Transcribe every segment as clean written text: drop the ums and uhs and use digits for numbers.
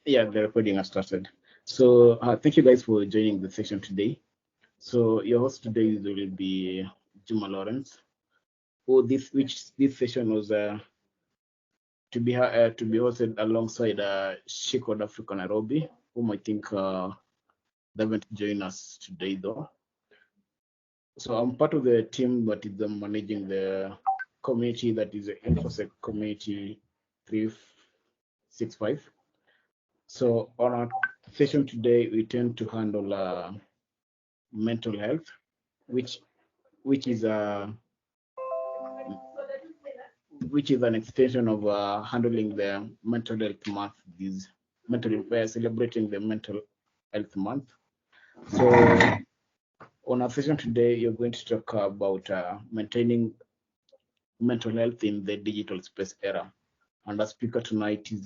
Yeah, the recording has started. So thank you guys for joining the session today. So your host today will be Juma Lawrence. This session was to be hosted alongside Shiko Africa Nairobi, whom I think they haven't joined us today though. So I'm part of the team that is managing the community that is the InfoSec community 365. So on our session today, we tend to handle mental health, which is an extension of handling the mental health month. Celebrating the mental health month. So on our session today, you're going to talk about maintaining mental health in the digital space era. And our speaker tonight is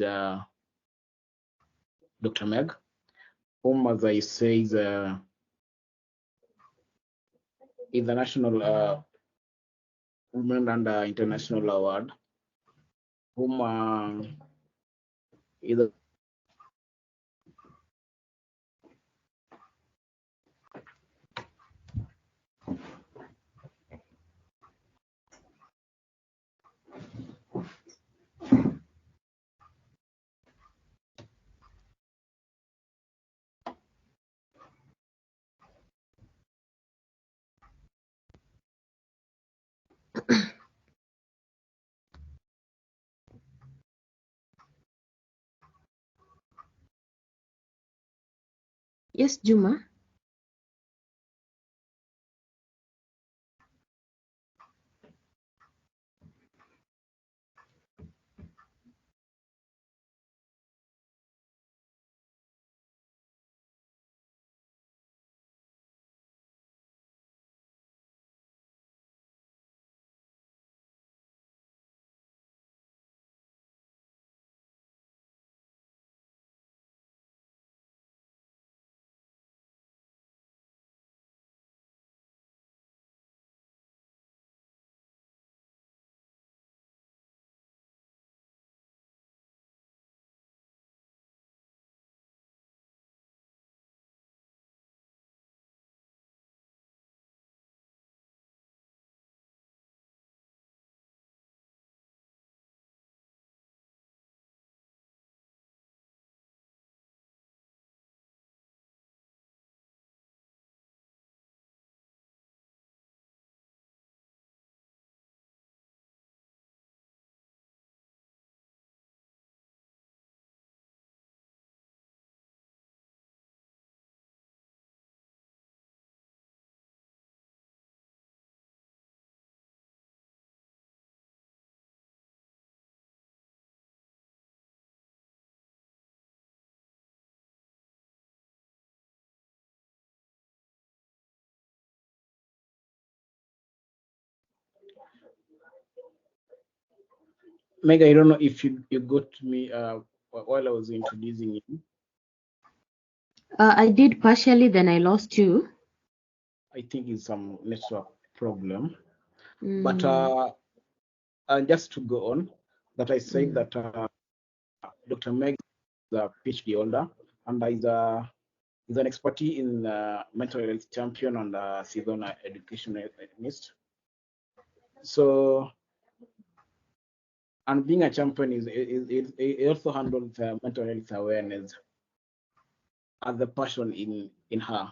Dr. Meg, whom, as I say, is a national Women and International Award, whom is a Yes, Juma. Meg. I don't know if you got me while I was introducing you. I did partially, then I lost you. I think it's some network problem. Mm. But just to go on, that I said that Dr. Meg is a PhD holder and is an expertise in mental health champion and season educationist. So, and being a champion it also handles mental health awareness as a passion in her.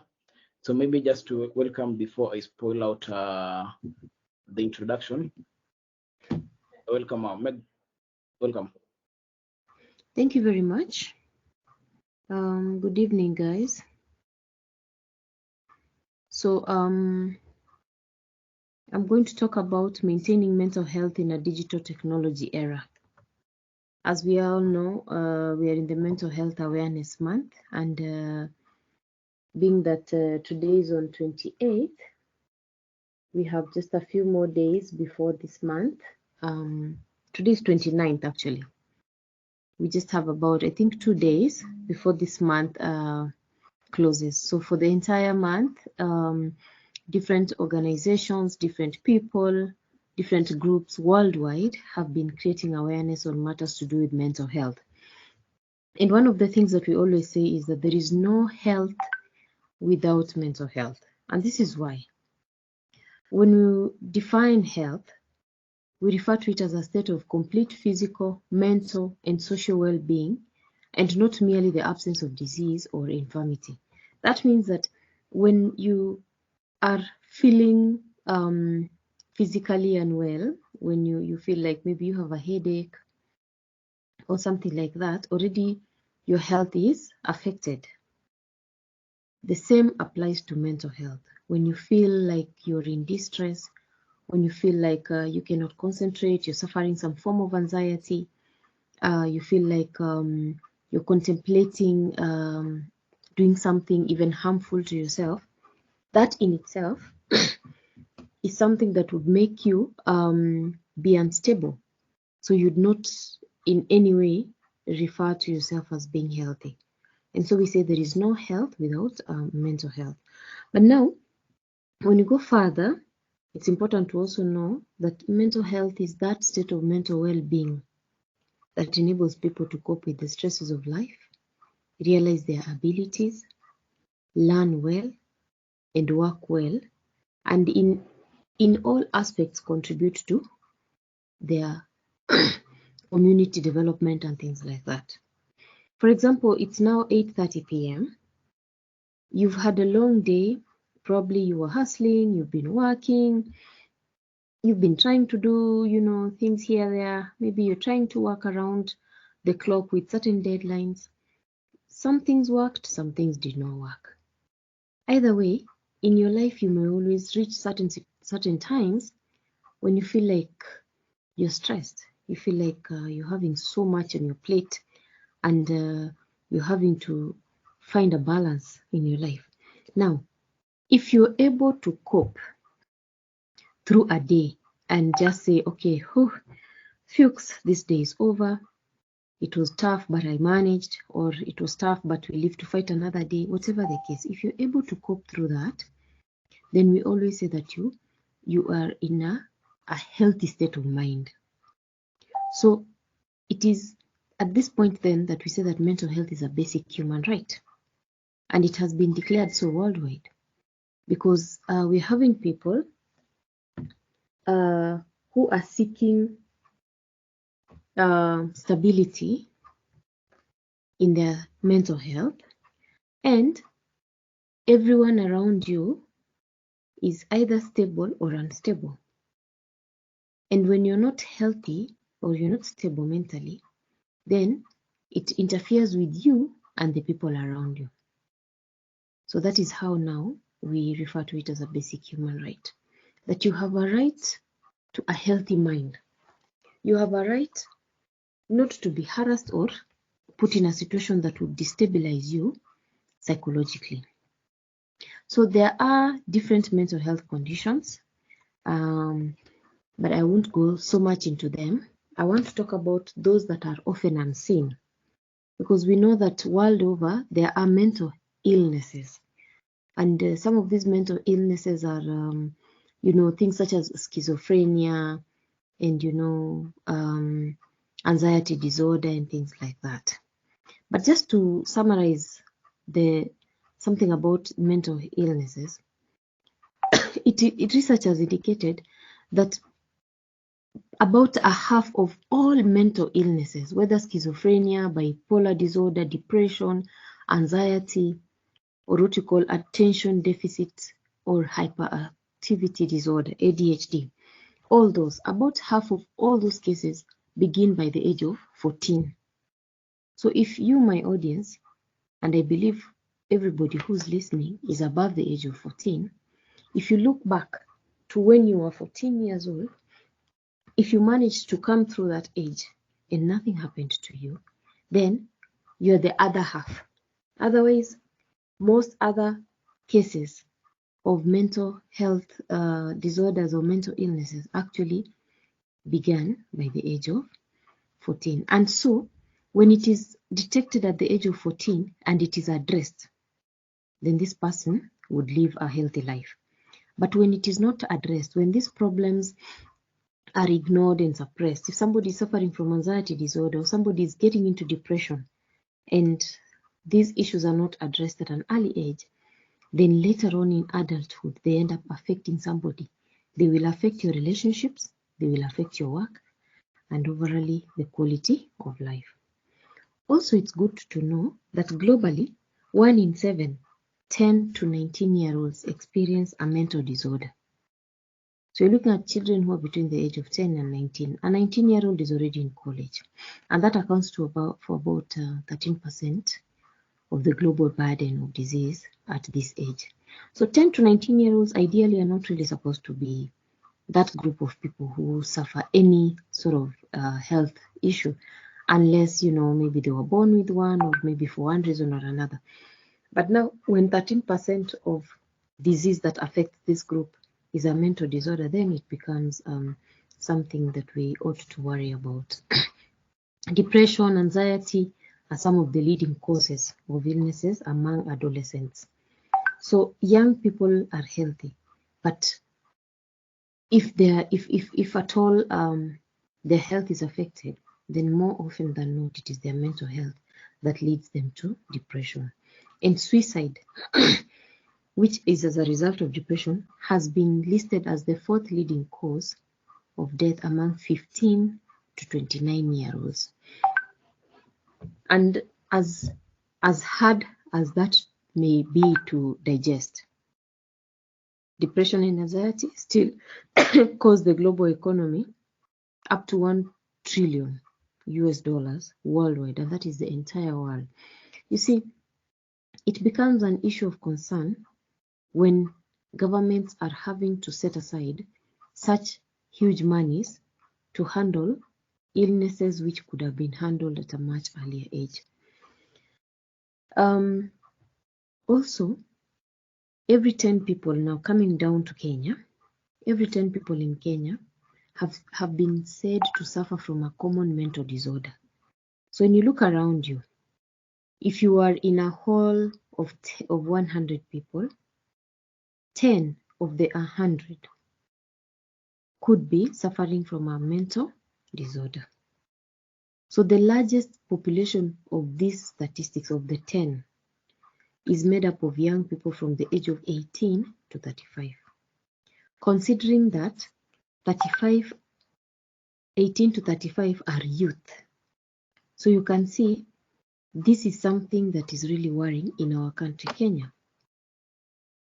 So maybe just to welcome before I spoil out the introduction. Welcome, Meg. Welcome. Thank you very much. Good evening, guys. So I'm going to talk about maintaining mental health in a digital technology era. As we all know, we are in the Mental Health Awareness Month, and being that today is on 28th, we have just a few more days before this month. Today is 29th, actually. We just have about, I think, 2 days before this month closes. So for the entire month, different organizations, different people, different groups worldwide have been creating awareness on matters to do with mental health. And one of the things that we always say is that there is no health without mental health. And this is why. When we define health, we refer to it as a state of complete physical, mental, and social well-being, and not merely the absence of disease or infirmity. That means that when you are feeling physically unwell, when you feel like maybe you have a headache or something like that, already your health is affected. The same applies to mental health. When you feel like you're in distress, when you feel like you cannot concentrate, you're suffering some form of anxiety, you feel like you're contemplating doing something even harmful to yourself, that in itself is something that would make you be unstable. So you'd not in any way refer to yourself as being healthy. And so we say there is no health without mental health. But now, when you go further, it's important to also know that mental health is that state of mental well-being that enables people to cope with the stresses of life, realize their abilities, learn well, and work well, and in all aspects contribute to their community development and things like that. For example, it's now 8:30 p.m. You've had a long day. Probably you were hustling, you've been working, you've been trying to do, things here, there. Maybe you're trying to work around the clock with certain deadlines. Some things worked, some things did not work. Either way, in your life, you may always reach certain times when you feel like you're stressed. You feel like you're having so much on your plate and you're having to find a balance in your life. Now, if you're able to cope through a day and just say, okay, Fuchs, this day is over. It was tough, but I managed, or it was tough, but we live to fight another day, whatever the case. If you're able to cope through that, then we always say that you are in a healthy state of mind. So it is at this point then that we say that mental health is a basic human right. And it has been declared so worldwide because we're having people who are seeking stability in their mental health, and everyone around you is either stable or unstable. And when you're not healthy or you're not stable mentally, then it interferes with you and the people around you. So that is how now we refer to it as a basic human right, that you have a right to a healthy mind. You have a right not to be harassed or put in a situation that would destabilize you psychologically. So there are different mental health conditions, but I won't go so much into them. I want to talk about those that are often unseen, because we know that world over there are mental illnesses, and some of these mental illnesses are, things such as schizophrenia and anxiety disorder and things like that. But just to summarize something about mental illnesses, research has indicated that about a half of all mental illnesses, whether schizophrenia, bipolar disorder, depression, anxiety, or what you call attention deficit or hyperactivity disorder, ADHD, about half of all those cases begin by the age of 14. So if you, my audience, and I believe everybody who's listening is above the age of 14, if you look back to when you were 14 years old, if you managed to come through that age and nothing happened to you, then you're the other half. Otherwise, most other cases of mental health disorders or mental illnesses actually began by the age of 14. And so, when it is detected at the age of 14 and it is addressed, then this person would live a healthy life. But when it is not addressed, when these problems are ignored and suppressed. If somebody is suffering from anxiety disorder or somebody is getting into depression and these issues are not addressed at an early age, then later on in adulthood, they end up affecting somebody. They will affect your relationships, they will affect your work, and overall the quality of life. Also, it's good to know that globally, 1 in 7 10 to 19-year-olds experience a mental disorder. So you're looking at children who are between the age of 10 and 19. A 19-year-old is already in college, and that accounts for about 13% of the global burden of disease at this age. So 10 to 19-year-olds ideally are not really supposed to be that group of people who suffer any sort of health issue, unless, maybe they were born with one or maybe for one reason or another. But now, when 13% of disease that affects this group is a mental disorder, then it becomes something that we ought to worry about. Depression, anxiety are some of the leading causes of illnesses among adolescents. So young people are healthy, but if at all their health is affected, then more often than not, it is their mental health that leads them to depression. And suicide, which is as a result of depression, has been listed as the 4th leading cause of death among 15 to 29-year-olds. And as hard as that may be to digest, depression and anxiety still cause the global economy up to $1 trillion worldwide, and that is the entire world. You see, it becomes an issue of concern when governments are having to set aside such huge monies to handle illnesses which could have been handled at a much earlier age. Also, every 10 people, now coming down to Kenya, every 10 people in Kenya have been said to suffer from a common mental disorder. So when you look around you, if you are in a hall of 100 people, 10 of the 100 could be suffering from a mental disorder. So the largest population of these statistics, of the 10, is made up of young people from the age of 18 to 35. Considering that 18 to 35 are youth. So you can see this is something that is really worrying in our country, Kenya.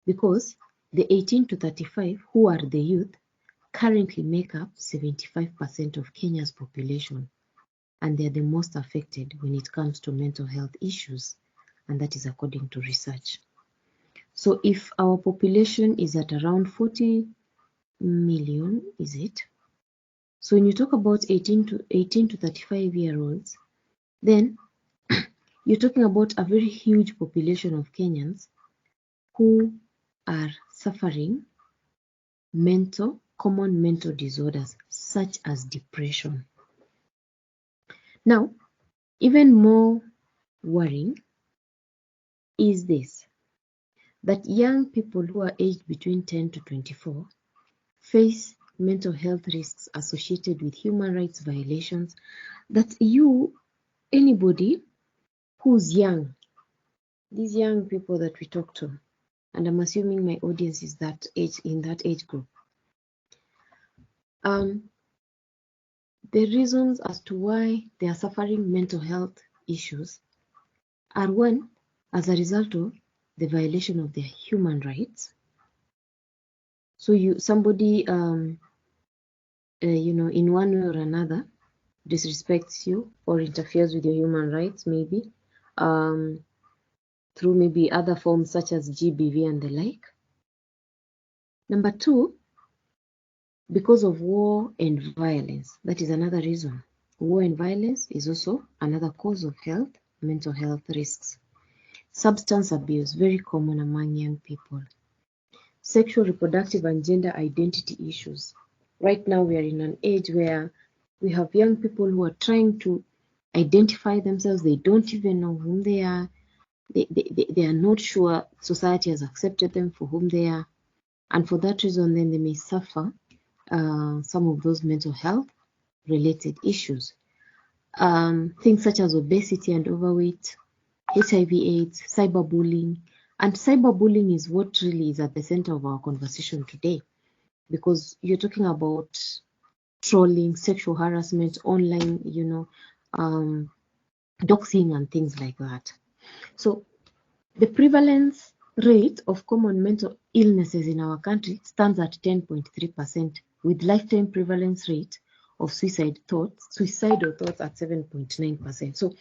Because the 18 to 35, who are the youth, currently make up 75% of Kenya's population. And they are the most affected when it comes to mental health issues. And that is according to research. So if our population is at around 40 million, is it? So when you talk about 18 to 35-year-olds, then you're talking about a very huge population of Kenyans who are suffering common mental disorders such as depression. Now, even more worrying is this, that young people who are aged between 10 to 24 face mental health risks associated with human rights violations that anybody who's young, these young people that we talk to, and I'm assuming my audience is in that age group. The reasons as to why they are suffering mental health issues are, one, as a result of the violation of their human rights. So somebody in one way or another disrespects you or interferes with your human rights, maybe through maybe other forms such as GBV and the like. Number two, because of war and violence. That is another reason. War and violence is also another cause of mental health risks. Substance abuse, very common among young people. Sexual, reproductive, and gender identity issues. Right now we are in an age where we have young people who are trying to identify themselves. They don't even know whom they are. They are not sure society has accepted them for whom they are. And for that reason, then they may suffer some of those mental health related issues. Things such as obesity and overweight, HIV/AIDS, cyberbullying. And cyberbullying is what really is at the center of our conversation today, because you're talking about trolling, sexual harassment, online, doxing and things like that. So the prevalence rate of common mental illnesses in our country stands at 10.3%, with lifetime prevalence rate of suicidal thoughts at 7.9%. So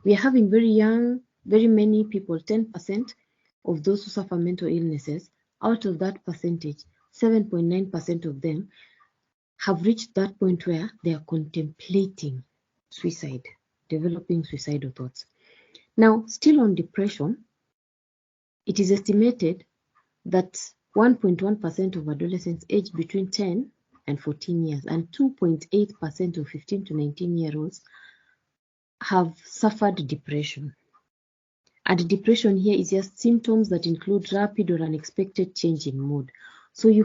we are having very many people, 10% of those who suffer mental illnesses. Out of that percentage, 7.9% of them have reached that point where they are contemplating suicide, developing suicidal thoughts. Now, still on depression, it is estimated that 1.1% of adolescents aged between 10 and 14 years and 2.8% of 15 to 19-year-olds have suffered depression. And depression here is just symptoms that include rapid or unexpected change in mood. So you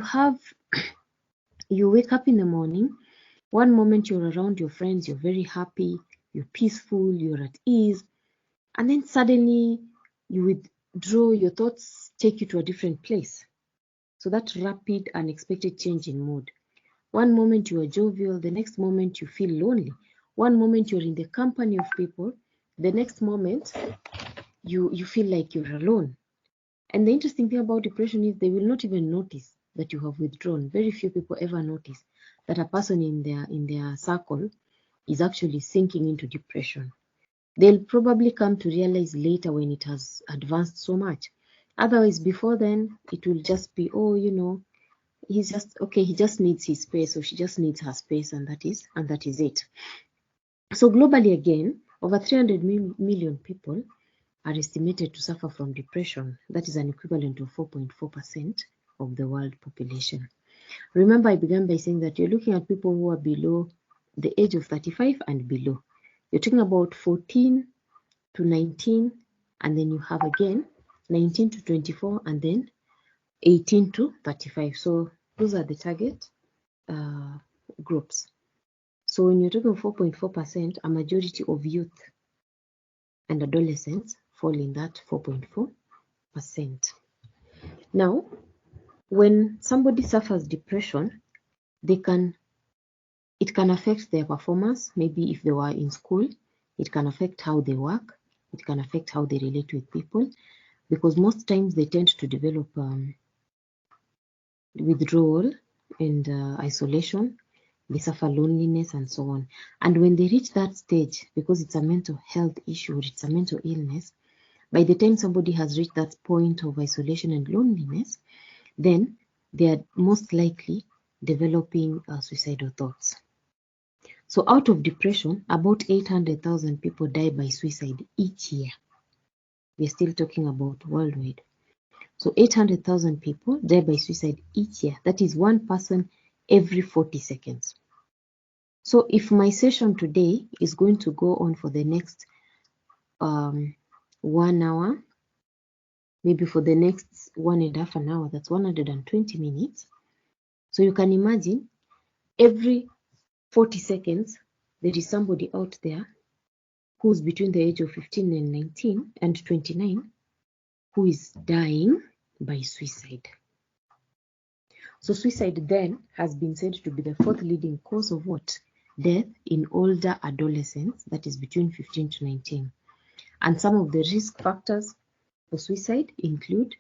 wake up in the morning, one moment you're around your friends, you're very happy, you're peaceful, you're at ease, and then suddenly you withdraw, your thoughts take you to a different place. So that rapid, unexpected change in mood. One moment you are jovial, the next moment you feel lonely. One moment you're in the company of people, the next moment you feel like you're alone. And the interesting thing about depression is they will not even notice that you have withdrawn. Very few people ever notice that a person in their circle is actually sinking into depression. They'll probably come to realize later when it has advanced so much. Otherwise, before then, it will just be, he's just okay, he just needs his space, or she just needs her space, and that is it. So globally, again, over 300 million people are estimated to suffer from depression. That is an equivalent of 4.4% of the world population. Remember, I began by saying that you're looking at people who are below the age of 35 and below. You're talking about 14 to 19, and then you have again 19 to 24, and then 18 to 35. So those are the target groups. So when you're talking 4.4%, a majority of youth and adolescents fall in that 4.4%. Now, when somebody suffers depression, it can affect their performance. Maybe if they were in school, it can affect how they work. It can affect how they relate with people, because most times they tend to develop withdrawal and isolation. They suffer loneliness and so on. And when they reach that stage, because it's a mental health issue, it's a mental illness, by the time somebody has reached that point of isolation and loneliness, then they are most likely developing suicidal thoughts. So out of depression, about 800,000 people die by suicide each year. We're still talking about worldwide. So 800,000 people die by suicide each year. That is one person every 40 seconds. So if my session today is going to go on for the next 1 hour, maybe for the next 1.5 an hour, that's 120 minutes. So you can imagine every 40 seconds, there is somebody out there who's between the age of 15 and 19 and 29 who is dying by suicide. So suicide then has been said to be the fourth leading cause of what? Death in older adolescents, that is between 15 to 19. And some of the risk factors for suicide include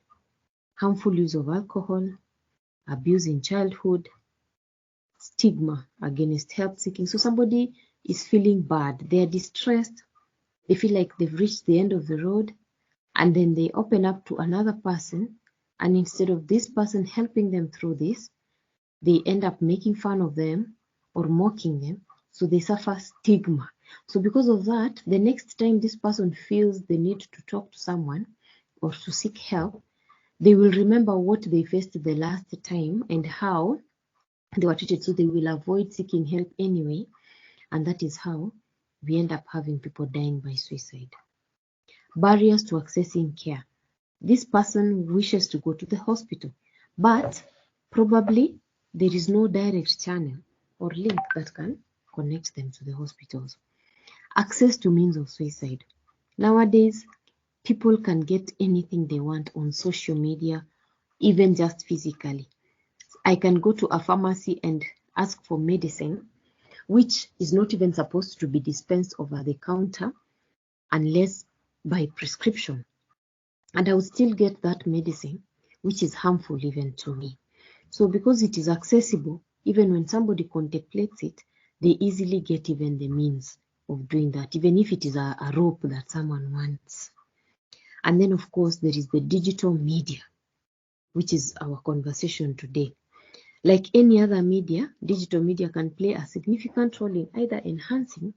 harmful use of alcohol, abuse in childhood, stigma against help seeking. So somebody is feeling bad, they are distressed, they feel like they've reached the end of the road, and then they open up to another person, and instead of this person helping them through this, they end up making fun of them or mocking them, so they suffer stigma. So because of that, the next time this person feels the need to talk to someone or to seek help, they will remember what they faced the last time and how they were treated, so they will avoid seeking help anyway, and that is how we end up having people dying by suicide. Barriers to accessing care. This person wishes to go to the hospital, but probably there is no direct channel or link that can connect them to the hospitals. Access to means of suicide. Nowadays, people can get anything they want on social media, even just physically. I can go to a pharmacy and ask for medicine, which is not even supposed to be dispensed over the counter unless by prescription. And I will still get that medicine, which is harmful even to me. So because it is accessible, even when somebody contemplates it, they easily get even the means of doing that, even if it is a rope that someone wants. And then, of course, there is the digital media, which is our conversation today. Like any other media, digital media can play a significant role in either enhancing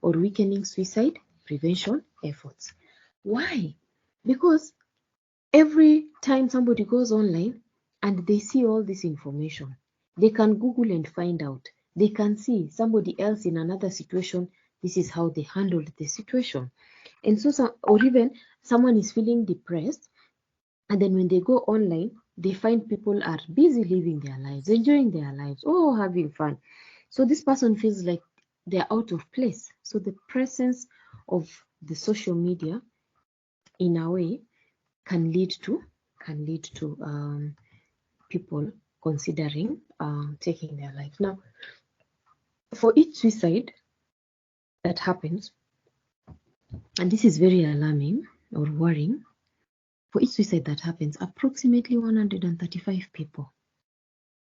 or weakening suicide prevention efforts. Why? Because every time somebody goes online and they see all this information, they can Google and find out. They can see somebody else in another situation. This is how they handled the situation. And so, or even someone is feeling depressed, and then when they go online, they find people are busy living their lives, enjoying their lives, or having fun. So this person feels like they're out of place. So the presence of the social media, in a way, can lead to people considering taking their life. Now, for each suicide that happens, and this is very alarming or worrying, for each suicide that happens, approximately 135 people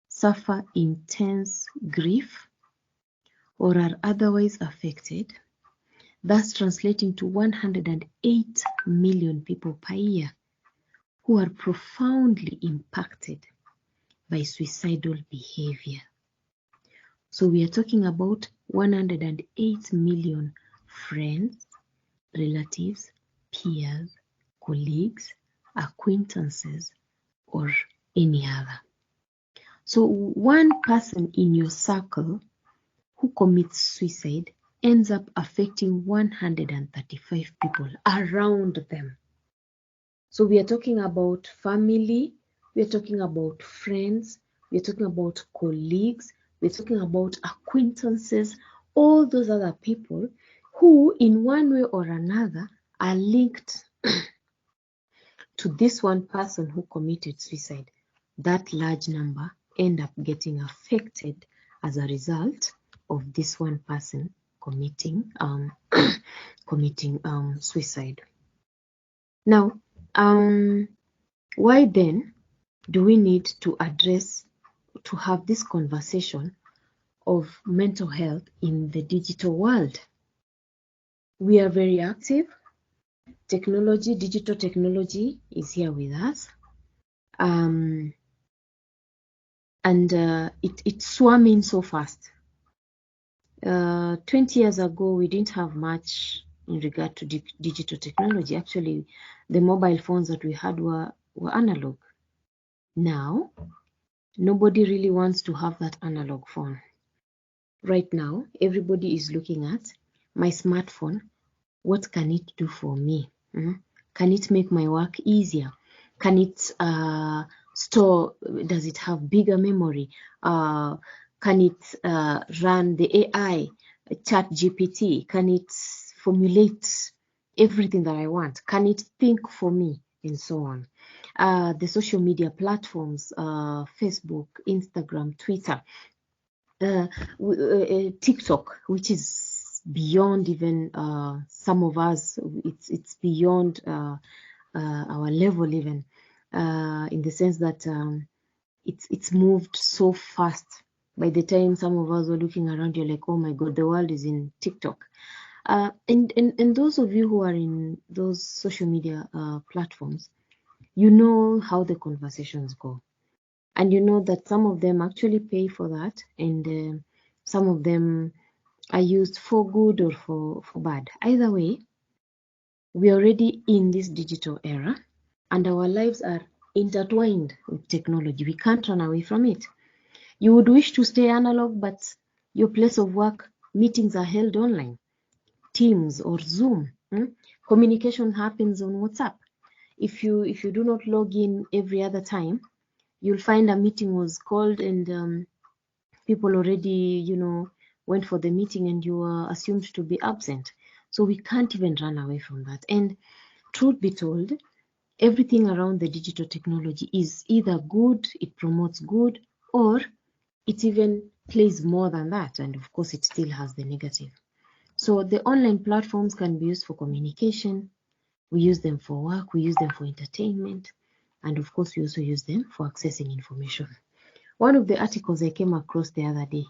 suffer intense grief or are otherwise affected, thus translating to 108 million people per year who are profoundly impacted by suicidal behavior. So we are talking about 108 million friends, relatives, peers, colleagues, acquaintances, or any other. So one person in your circle who commits suicide ends up affecting 135 people around them. So we are talking about family, we are talking about friends, we are talking about colleagues, we're talking about acquaintances, all those other people who in one way or another are linked to this one person who committed suicide. That large number end up getting affected as a result of this one person committing suicide. Now, why then do we need to have this conversation of mental health in the digital world? We are very active. Digital technology is here with us. And it's swarming so fast. 20 years ago, we didn't have much in regard to digital technology. Actually, the mobile phones that we had were analog. Now, nobody really wants to have that analog phone. Right now, everybody is looking at my smartphone. What can it do for me? Can it make my work easier? Can it store? Does it have bigger memory? Can it run the AI, chat GPT? Can it formulate everything that I want? Can it think for me? And so on. The social media platforms, Facebook, Instagram, Twitter, TikTok, which is beyond even some of us. It's beyond our level even, in the sense that it's moved so fast. By the time some of us were looking around, you're like, oh my God, the world is in TikTok. And those of you who are in those social media platforms, you know how the conversations go. And you know that some of them actually pay for that, and some of them are used for good or for bad. Either way, we're already in this digital era, and our lives are intertwined with technology. We can't run away from it. You would wish to stay analog, but your place of work, meetings are held online, Teams or Zoom. Communication happens on WhatsApp. If you do not log in every other time, you'll find a meeting was called and people already, went for the meeting and you are assumed to be absent. So we can't even run away from that. And truth be told, everything around the digital technology is either good, it promotes good, or it even plays more than that. And of course, it still has the negative. So the online platforms can be used for communication. We use them for work, we use them for entertainment, and of course, we also use them for accessing information. One of the articles I came across the other day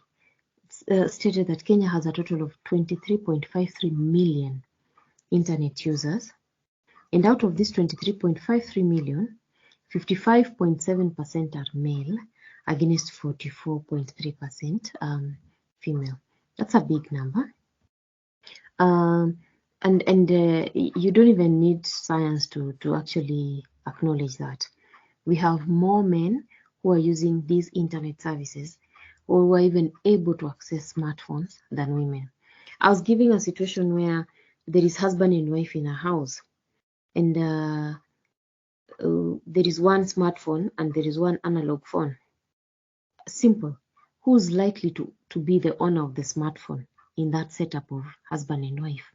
stated that Kenya has a total of 23.53 million internet users. And out of this 23.53 million, 55.7% are male against 44.3% female. That's a big number. And you don't even need science to actually acknowledge that. We have more men who are using these internet services or who are even able to access smartphones than women. I was giving a situation where there is husband and wife in a house, and there is one smartphone and there is one analog phone. Simple. Who's likely to be the owner of the smartphone in that setup of husband and wife?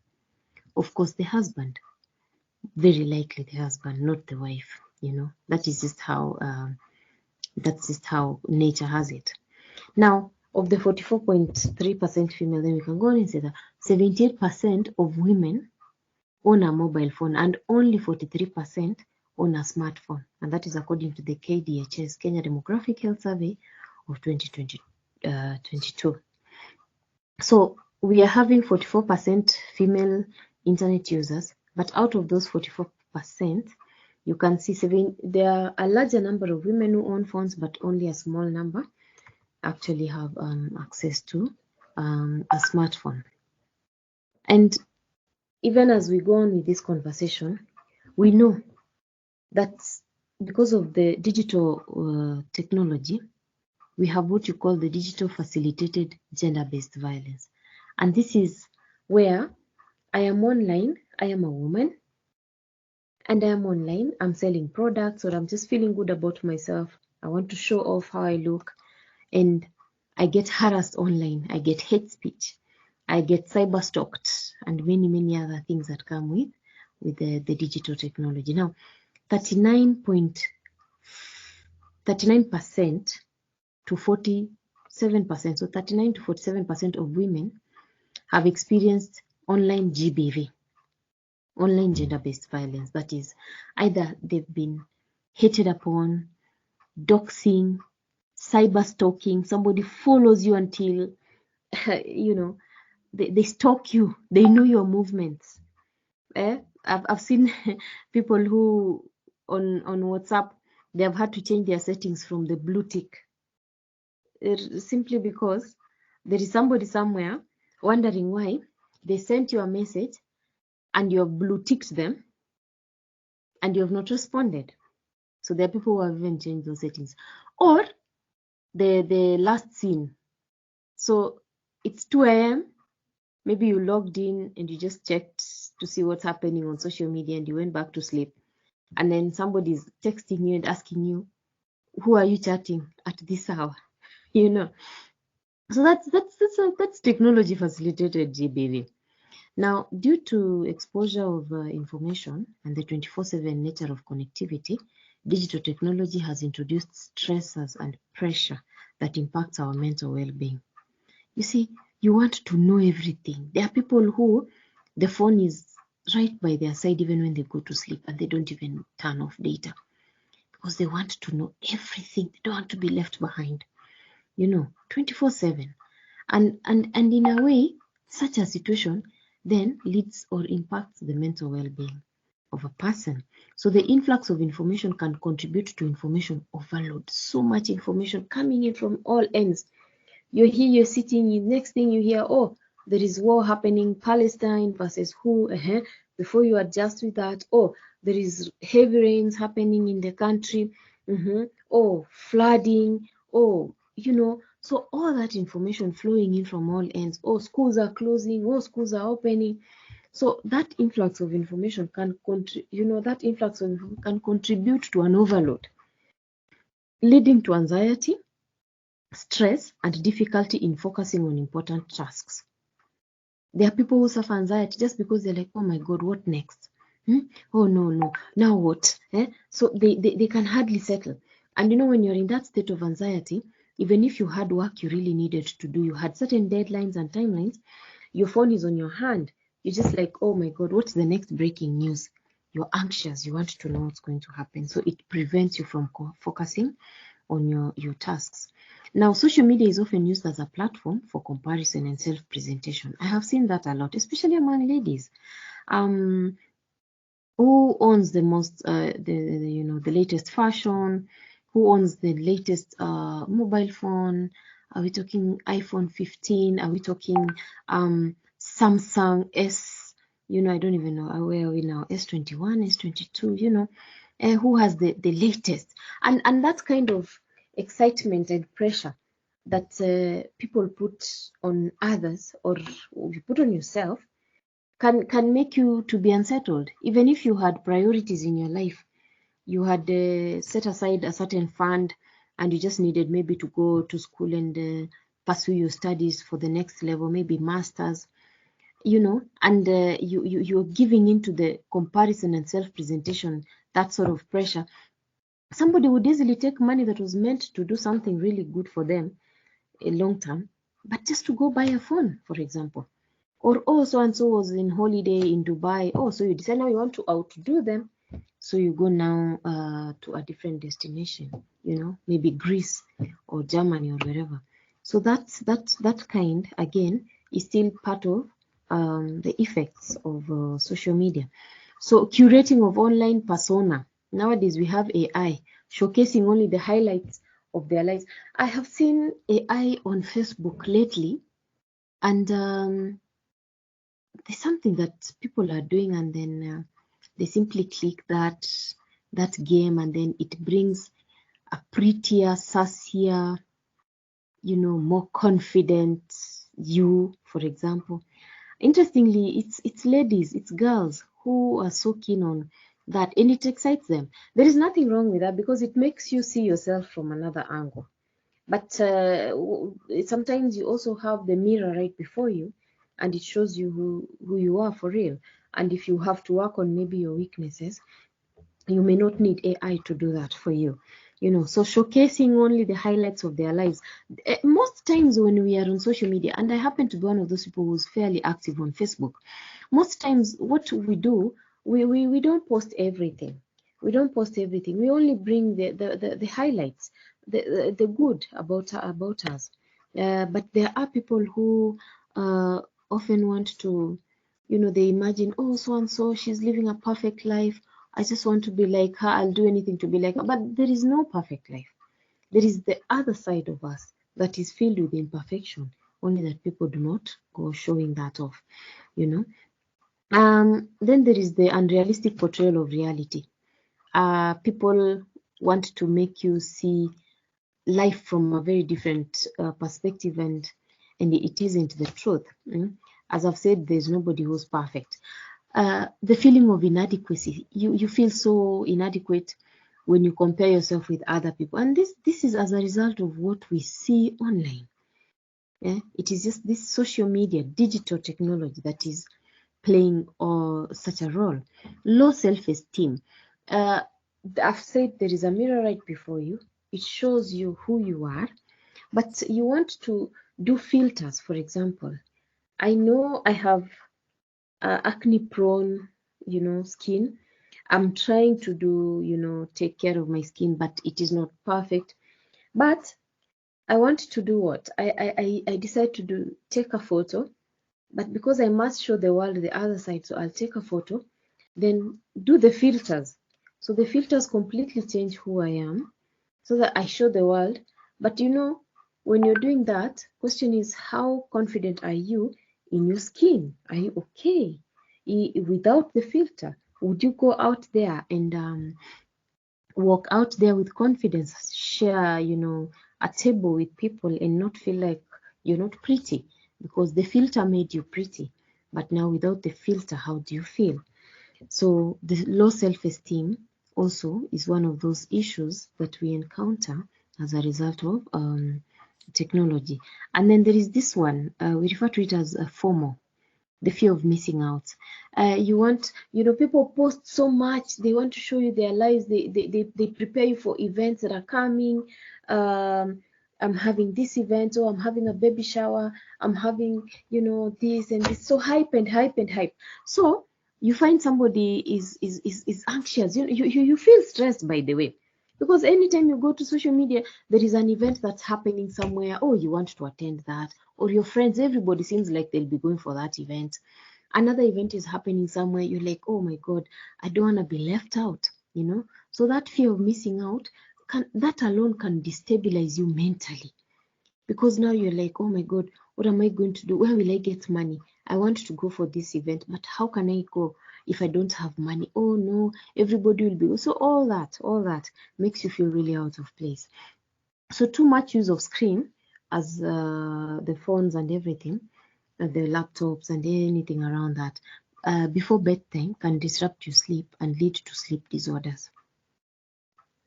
Of course, the husband. Very likely the husband, not the wife. That is just how nature has it. Now, of the 44.3% female, then we can go on and say that 78% of women own a mobile phone and only 43% own a smartphone. And that is according to the KDHS, Kenya Demographic Health Survey of 2022. So we are having 44% female internet users, but out of those 44%, you can see there are a larger number of women who own phones, but only a small number actually have access to a smartphone. And even as we go on with this conversation, we know that because of the digital technology, we have what you call the digital facilitated gender-based violence. And this is where I am online, I am a woman, and I am online, I'm selling products, or I'm just feeling good about myself. I want to show off how I look, and I get harassed online, I get hate speech, I get cyber stalked, and many, many other things that come with the digital technology. Now, 39% to 47%, so 39 to 47% of women have experienced online GBV, online gender-based violence. That is, either they've been hated upon, doxing, cyber stalking. Somebody follows you until, they stalk you. They know your movements. I've seen people who on WhatsApp, they have had to change their settings from the blue tick simply because there is somebody somewhere wondering why they sent you a message and you have blue ticked them and you have not responded. So there are people who have even changed those settings. Or the last scene. So it's 2 a.m. Maybe you logged in and you just checked to see what's happening on social media and you went back to sleep. And then somebody's texting you and asking you, who are you chatting at this hour? So that's technology facilitated GBV. Now, due to exposure of information and the 24/7 nature of connectivity, digital technology has introduced stressors and pressure that impacts our mental well-being. You see, you want to know everything. There are people who the phone is right by their side even when they go to sleep and they don't even turn off data because they want to know everything. They don't want to be left behind. 24/7. And in a way, such a situation then leads or impacts the mental well-being of a person. So the influx of information can contribute to information overload. So much information coming in from all ends. You're here, you're sitting, next thing you hear, oh, there is war happening, Palestine versus who, before you adjust with that, oh, there is heavy rains happening in the country, oh, flooding, oh, so all that information flowing in from all ends, oh, schools are closing, oh, schools are opening. So that influx of information can contribute to an overload. leading to anxiety, stress, and difficulty in focusing on important tasks. There are people who suffer anxiety just because they're like, oh my God, what next? Oh no, now what? So they can hardly settle. And you know, when you're in that state of anxiety, even if you had work you really needed to do, you had certain deadlines and timelines, your phone is on your hand. You're just like, oh my God, what's the next breaking news? You're anxious. You want to know what's going to happen. So it prevents you from focusing on your tasks. Now, social media is often used as a platform for comparison and self-presentation. I have seen that a lot, especially among ladies. Who owns the most, the latest fashion? Who owns the latest mobile phone? Are we talking iPhone 15? Are we talking Samsung S? I don't even know where are we now. S21, S22. Who has the latest? And that kind of excitement and pressure that people put on others, or you put on yourself, can make you to be unsettled. Even if you had priorities in your life, you had set aside a certain fund, and you just needed maybe to go to school and pursue your studies for the next level, maybe masters, and you're giving into the comparison and self-presentation, that sort of pressure. Somebody would easily take money that was meant to do something really good for them a long term, but just to go buy a phone, for example. Or, oh, so-and-so was in holiday in Dubai. Oh, so you decide now you want to outdo them. So you go now to a different destination, maybe Greece or Germany or wherever. So that kind, again, is still part of the effects of social media. So curating of online persona. Nowadays, we have AI showcasing only the highlights of their lives. I have seen AI on Facebook lately, and there's something that people are doing, and then they simply click that game, and then it brings a prettier, sassier, more confident you, for example. Interestingly, it's ladies, it's girls who are so keen on that, and it excites them. There is nothing wrong with that because it makes you see yourself from another angle. But sometimes you also have the mirror right before you, and it shows you who you are for real. And if you have to work on maybe your weaknesses, you may not need AI to do that for you. So showcasing only the highlights of their lives. Most times when we are on social media, and I happen to be one of those people who's fairly active on Facebook, most times what we do, we don't post everything. We don't post everything. We only bring the highlights, the good about us. But there are people who often want to, they imagine, oh, so and so, she's living a perfect life. I just want to be like her. I'll do anything to be like her. But there is no perfect life. There is the other side of us that is filled with imperfection, only that people do not go showing that off, Then there is the unrealistic portrayal of reality. People want to make you see life from a very different perspective, and it isn't the truth. As I've said, there's nobody who's perfect. The feeling of inadequacy. You feel so inadequate when you compare yourself with other people, and this is as a result of what we see online. It is just this social media, digital technology that is playing such a role. Low self-esteem. I've said there is a mirror right before you. It shows you who you are, but you want to do filters. For example, I know I have acne prone, skin. I'm trying to do, take care of my skin, but it is not perfect. But I want to do what? I decide to take a photo, but because I must show the world the other side, so I'll take a photo, then do the filters. So the filters completely change who I am, so that I show the world. But when you're doing that, question is, how confident are you in your skin? Are you okay without the filter? Would you go out there and walk out there with confidence, share, a table with people and not feel like you're not pretty? Because the filter made you pretty. But now without the filter, how do you feel? So the low self-esteem also is one of those issues that we encounter as a result of technology. And then there is this one, we refer to it as a FOMO, the fear of missing out. People post so much, they want to show you their lives, they prepare you for events that are coming. I'm having this event, or I'm having a baby shower, I'm having, this and this, so hype and hype and hype. So you find somebody is anxious. You feel stressed, by the way, because anytime you go to social media, there is an event that's happening somewhere. Oh, you want to attend that, or your friends, everybody seems like they'll be going for that event. Another event is happening somewhere. You're like, oh my God, I don't want to be left out. So that fear of missing out, that alone can destabilize you mentally, because now you're like, oh my God, what am I going to do? Where will I get money? I want to go for this event, but how can I go if I don't have money? Oh no, everybody will be. So all that makes you feel really out of place. So too much use of screen, as the phones and everything, the laptops and anything around that, before bedtime can disrupt your sleep and lead to sleep disorders.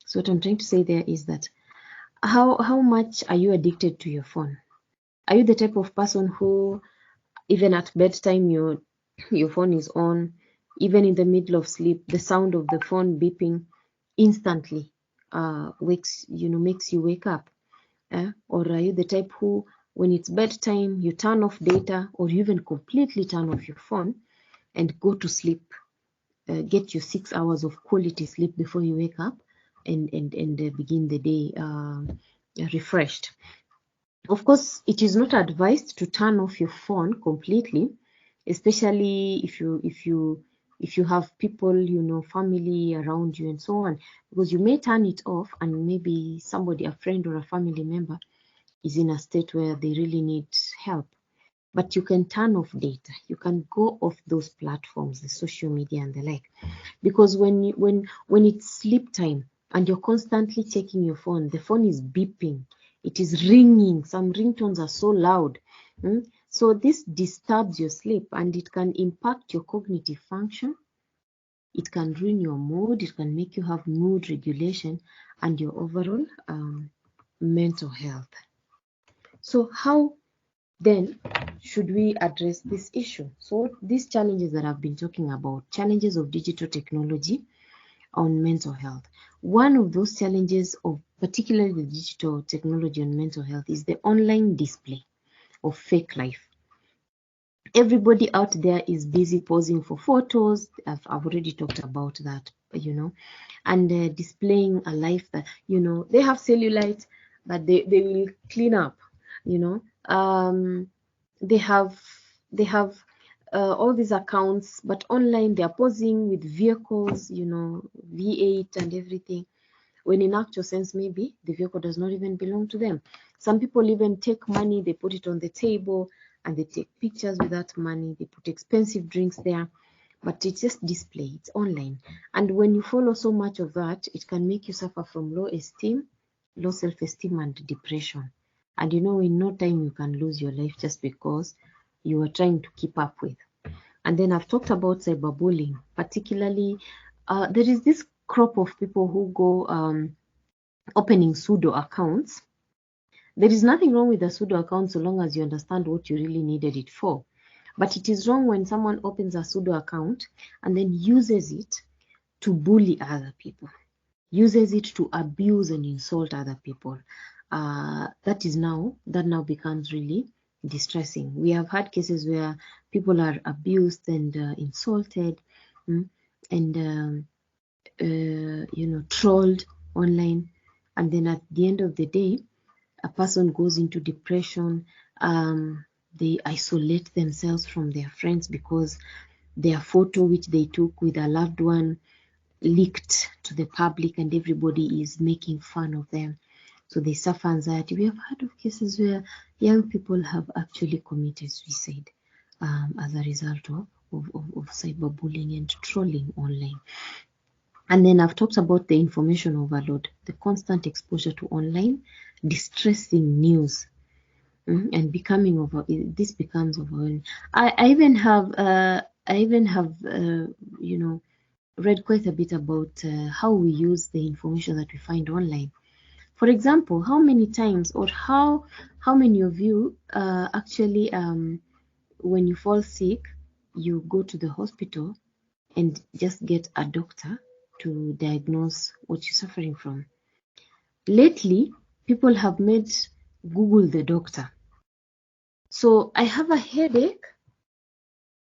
So what I'm trying to say there is that how much are you addicted to your phone? Are you the type of person who, even at bedtime, your phone is on, even in the middle of sleep, the sound of the phone beeping instantly makes you wake up? Or are you the type who, when it's bedtime, you turn off data, or you even completely turn off your phone and go to sleep, get your 6 hours of quality sleep before you wake up and begin the day refreshed? Of course, it is not advised to turn off your phone completely, especially if you have people, family around you and so on, because you may turn it off and maybe somebody, a friend or a family member, is in a state where they really need help. But you can turn off data. You can go off those platforms, the social media and the like, because when it's sleep time and you're constantly checking your phone, the phone is beeping, it is ringing. Some ringtones are so loud. So this disturbs your sleep, and it can impact your cognitive function. It can ruin your mood. It can make you have mood regulation and your overall mental health. So how then should we address this issue? So these challenges that I've been talking about, challenges of digital technology on mental health. One of those challenges of particularly the digital technology on mental health is the online display of fake life. Everybody out there is busy posing for photos. I've already talked about that, and displaying a life that, they have cellulite, but they will clean up, they have all these accounts, but online they're posing with vehicles, V8 and everything, when in actual sense maybe the vehicle does not even belong to them. Some people even take money, they put it on the table and they take pictures with that money. They put expensive drinks there, but it's just display, it's online. And when you follow so much of that, it can make you suffer from low self-esteem and depression. And in no time you can lose your life just because you are trying to keep up with. And then I've talked about cyberbullying, particularly there is this crop of people who go opening pseudo accounts. There is nothing wrong with a pseudo account so long as you understand what you really needed it for. But it is wrong when someone opens a pseudo account and then uses it to bully other people, uses it to abuse and insult other people. That now becomes really distressing. We have had cases where people are abused and insulted and trolled online, and then at the end of the day, a person goes into depression. They isolate themselves from their friends because their photo which they took with a loved one leaked to the public and everybody is making fun of them. So they suffer anxiety. We have heard of cases where young people have actually committed suicide as a result of cyberbullying and trolling online. And then I've talked about the information overload, the constant exposure to online, distressing news, and this becomes overwhelming. I even have read quite a bit about how we use the information that we find online. For example, how many times or how many of you actually when you fall sick, you go to the hospital and just get a doctor to diagnose what you're suffering from? Lately, people have made Google the doctor. So I have a headache,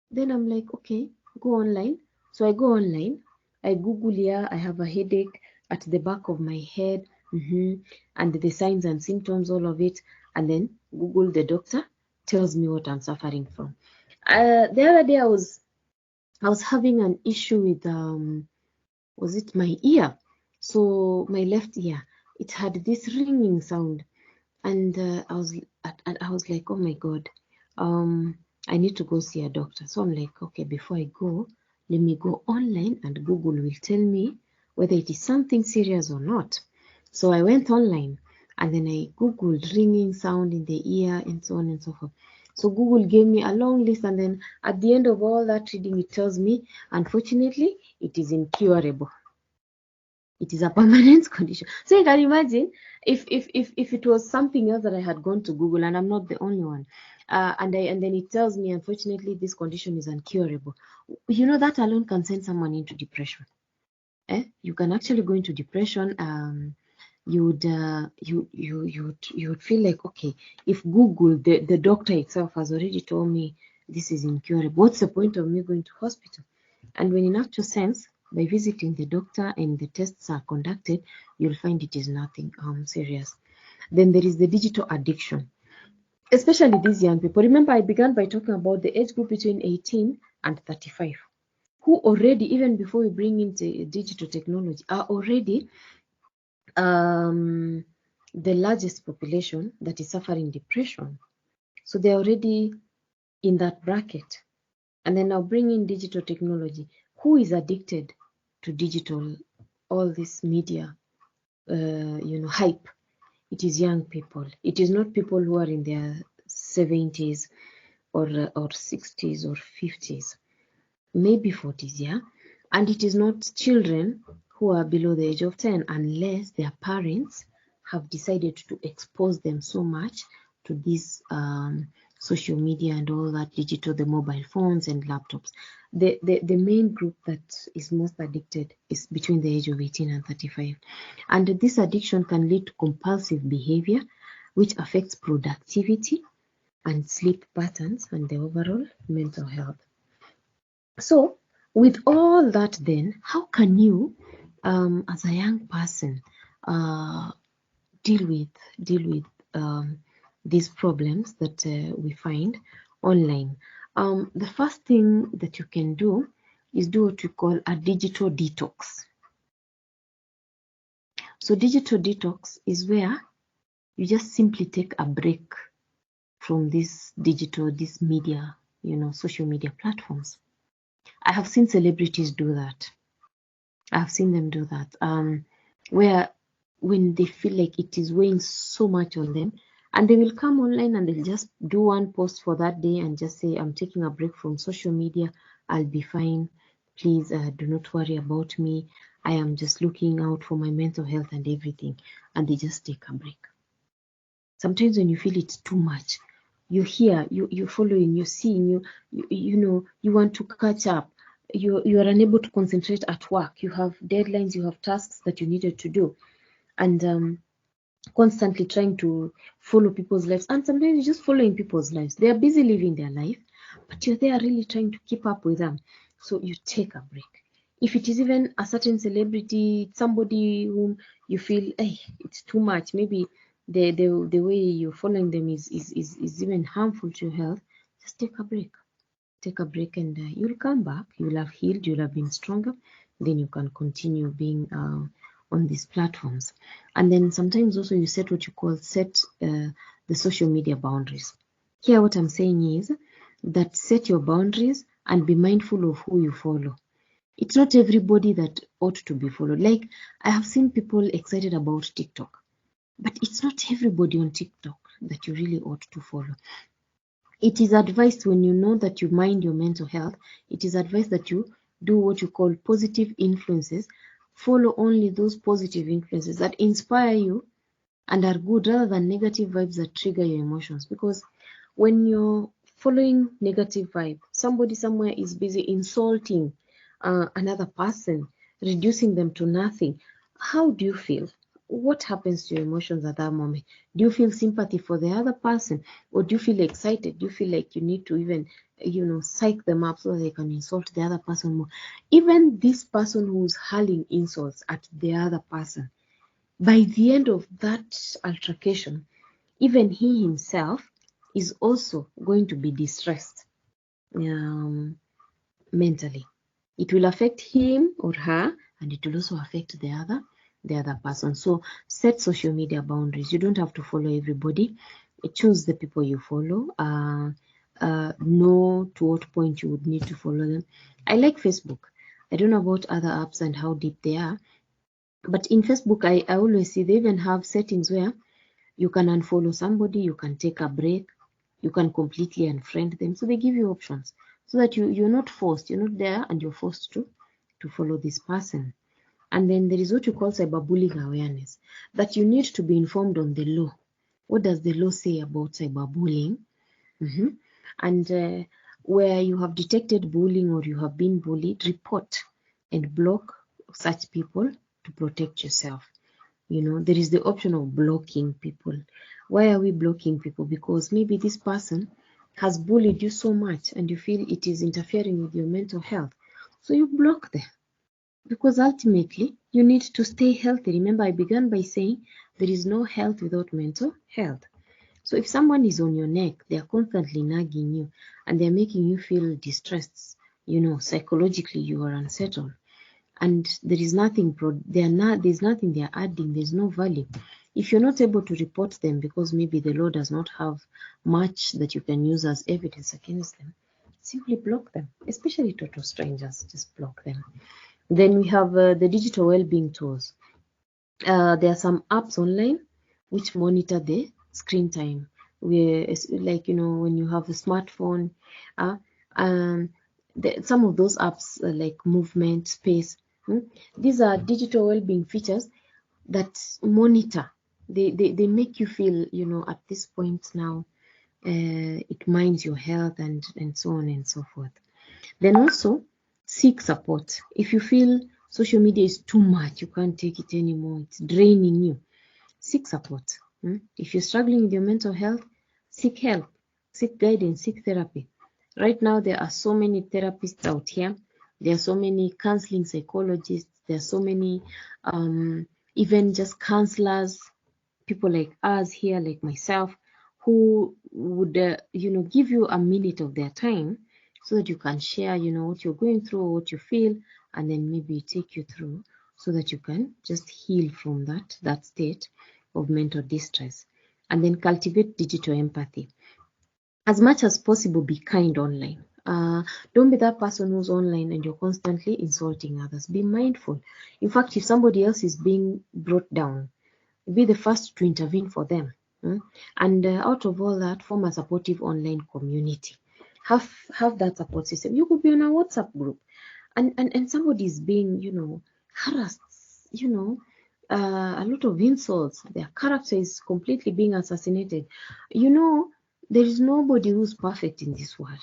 then I'm like, okay, go online. So I go online, I Google, yeah, I have a headache at the back of my head, and the signs and symptoms, all of it, and then Google the doctor tells me what I'm suffering from. The other day I was having an issue with was it my ear? So my left ear, it had this ringing sound, and I was like, oh my god, I need to go see a doctor. So I'm like, okay, before I go, let me go online and Google will tell me whether it is something serious or not. So I went online and then I Googled ringing sound in the ear and so on and so forth. So Google gave me a long list, and then at the end of all that reading, it tells me, unfortunately, it is incurable. It is a permanent condition. So you can imagine if it was something else that I had gone to Google, and I'm not the only one, and then it tells me, unfortunately, this condition is incurable. You know, that alone can send someone into depression. You can actually go into depression. You would feel like, okay, if Google, the doctor itself has already told me this is incurable, what's the point of me going to hospital? And when in actual sense, by visiting the doctor and the tests are conducted, you'll find it is nothing serious. Then there is the digital addiction, especially these young people. Remember, I began by talking about the age group between 18 and 35, who already, even before we bring into digital technology, are already the largest population that is suffering depression. So they're already in that bracket. And then now bring in digital technology. Who is addicted to digital, all this media, hype? It is young people. It is not people who are in their 70s or 60s or 50s, maybe 40s, yeah? And it is not children who are below the age of 10, unless their parents have decided to expose them so much to this social media and all that digital, the mobile phones and laptops. The main group that is most addicted is between the age of 18 and 35. And this addiction can lead to compulsive behavior, which affects productivity and sleep patterns and the overall mental health. So with all that, then, how can you, as a young person, deal with these problems that we find online? The first thing that you can do is do what we call a digital detox. So digital detox is where you just simply take a break from this media, social media platforms. I have seen celebrities do that. I've seen them do that, where when they feel like it is weighing so much on them, and they will come online and they'll just do one post for that day and just say, I'm taking a break from social media. I'll be fine. Please do not worry about me. I am just looking out for my mental health and everything. And they just take a break. Sometimes when you feel it's too much, you're here, you're following, you're seeing, you want to catch up. You are unable to concentrate at work. You have deadlines, you have tasks that you needed to do, and constantly trying to follow people's lives. And sometimes you're just following people's lives. They are busy living their life, but you're there really trying to keep up with them. So you take a break. If it is even a certain celebrity, somebody whom you feel, hey, it's too much, maybe the way you're following them is even harmful to your health, just take a break. Take a break, and you'll come back. You'll have healed. You'll have been stronger. Then you can continue being on these platforms. And then sometimes also you set what you call the social media boundaries. Here, what I'm saying is that set your boundaries and be mindful of who you follow. It's not everybody that ought to be followed. Like, I have seen people excited about TikTok, but it's not everybody on TikTok that you really ought to follow. It is advised, when you know that you mind your mental health, it is advised that you do what you call positive influences. Follow only those positive influences that inspire you and are good, rather than negative vibes that trigger your emotions. Because when you're following negative vibe, somebody somewhere is busy insulting another person, reducing them to nothing. How do you feel? What happens to your emotions at that moment? Do you feel sympathy for the other person, or do you feel excited? Do you feel like you need to even, psych them up so they can insult the other person more? Even this person who's hurling insults at the other person, by the end of that altercation, even he himself is also going to be distressed mentally. It will affect him or her, and it will also affect the other person. So set social media boundaries. You don't have to follow everybody. Choose the people you follow. Know to what point you would need to follow them. I like Facebook. I don't know about other apps and how deep they are, but in Facebook, I always see they even have settings where you can unfollow somebody, you can take a break, you can completely unfriend them. So they give you options so that you're not forced, you're not there and you're forced to follow this person. And then there is what you call cyberbullying awareness, that you need to be informed on the law. What does the law say about cyberbullying? And where you have detected bullying or you have been bullied, report and block such people to protect yourself. There is the option of blocking people. Why are we blocking people? Because maybe this person has bullied you so much and you feel it is interfering with your mental health. So you block them, because ultimately you need to stay healthy. Remember, I began by saying there is no health without mental health. So if someone is on your neck, they are constantly nagging you and they're making you feel distressed, psychologically you are unsettled, and there's nothing they are adding, there's no value. If you're not able to report them because maybe the law does not have much that you can use as evidence against them, simply block them, especially total strangers. Just block them. Then we have the digital well-being tools. There are some apps online which monitor the screen time. Like, when you have a smartphone, some of those apps like movement, space, these are digital well-being features that monitor. They make you feel, at this point now, it minds your health and so on and so forth. Then also seek support. If you feel social media is too much, you can't take it anymore, it's draining you, seek support. If you're struggling with your mental health, seek help, seek guidance, seek therapy. Right now, there are so many therapists out here. There are so many counseling psychologists. There are so many even just counselors, people like us here, like myself, who would give you a minute of their time so that you can share what you're going through, what you feel, and then maybe take you through so that you can just heal from that state of mental distress. And then cultivate digital empathy. As much as possible, be kind online. Don't be that person who's online and you're constantly insulting others. Be mindful. In fact, if somebody else is being brought down, be the first to intervene for them. And out of all that, form a supportive online community. Have that support system. You could be on a WhatsApp group and somebody is being, harassed, a lot of insults. Their character is completely being assassinated. There is nobody who's perfect in this world.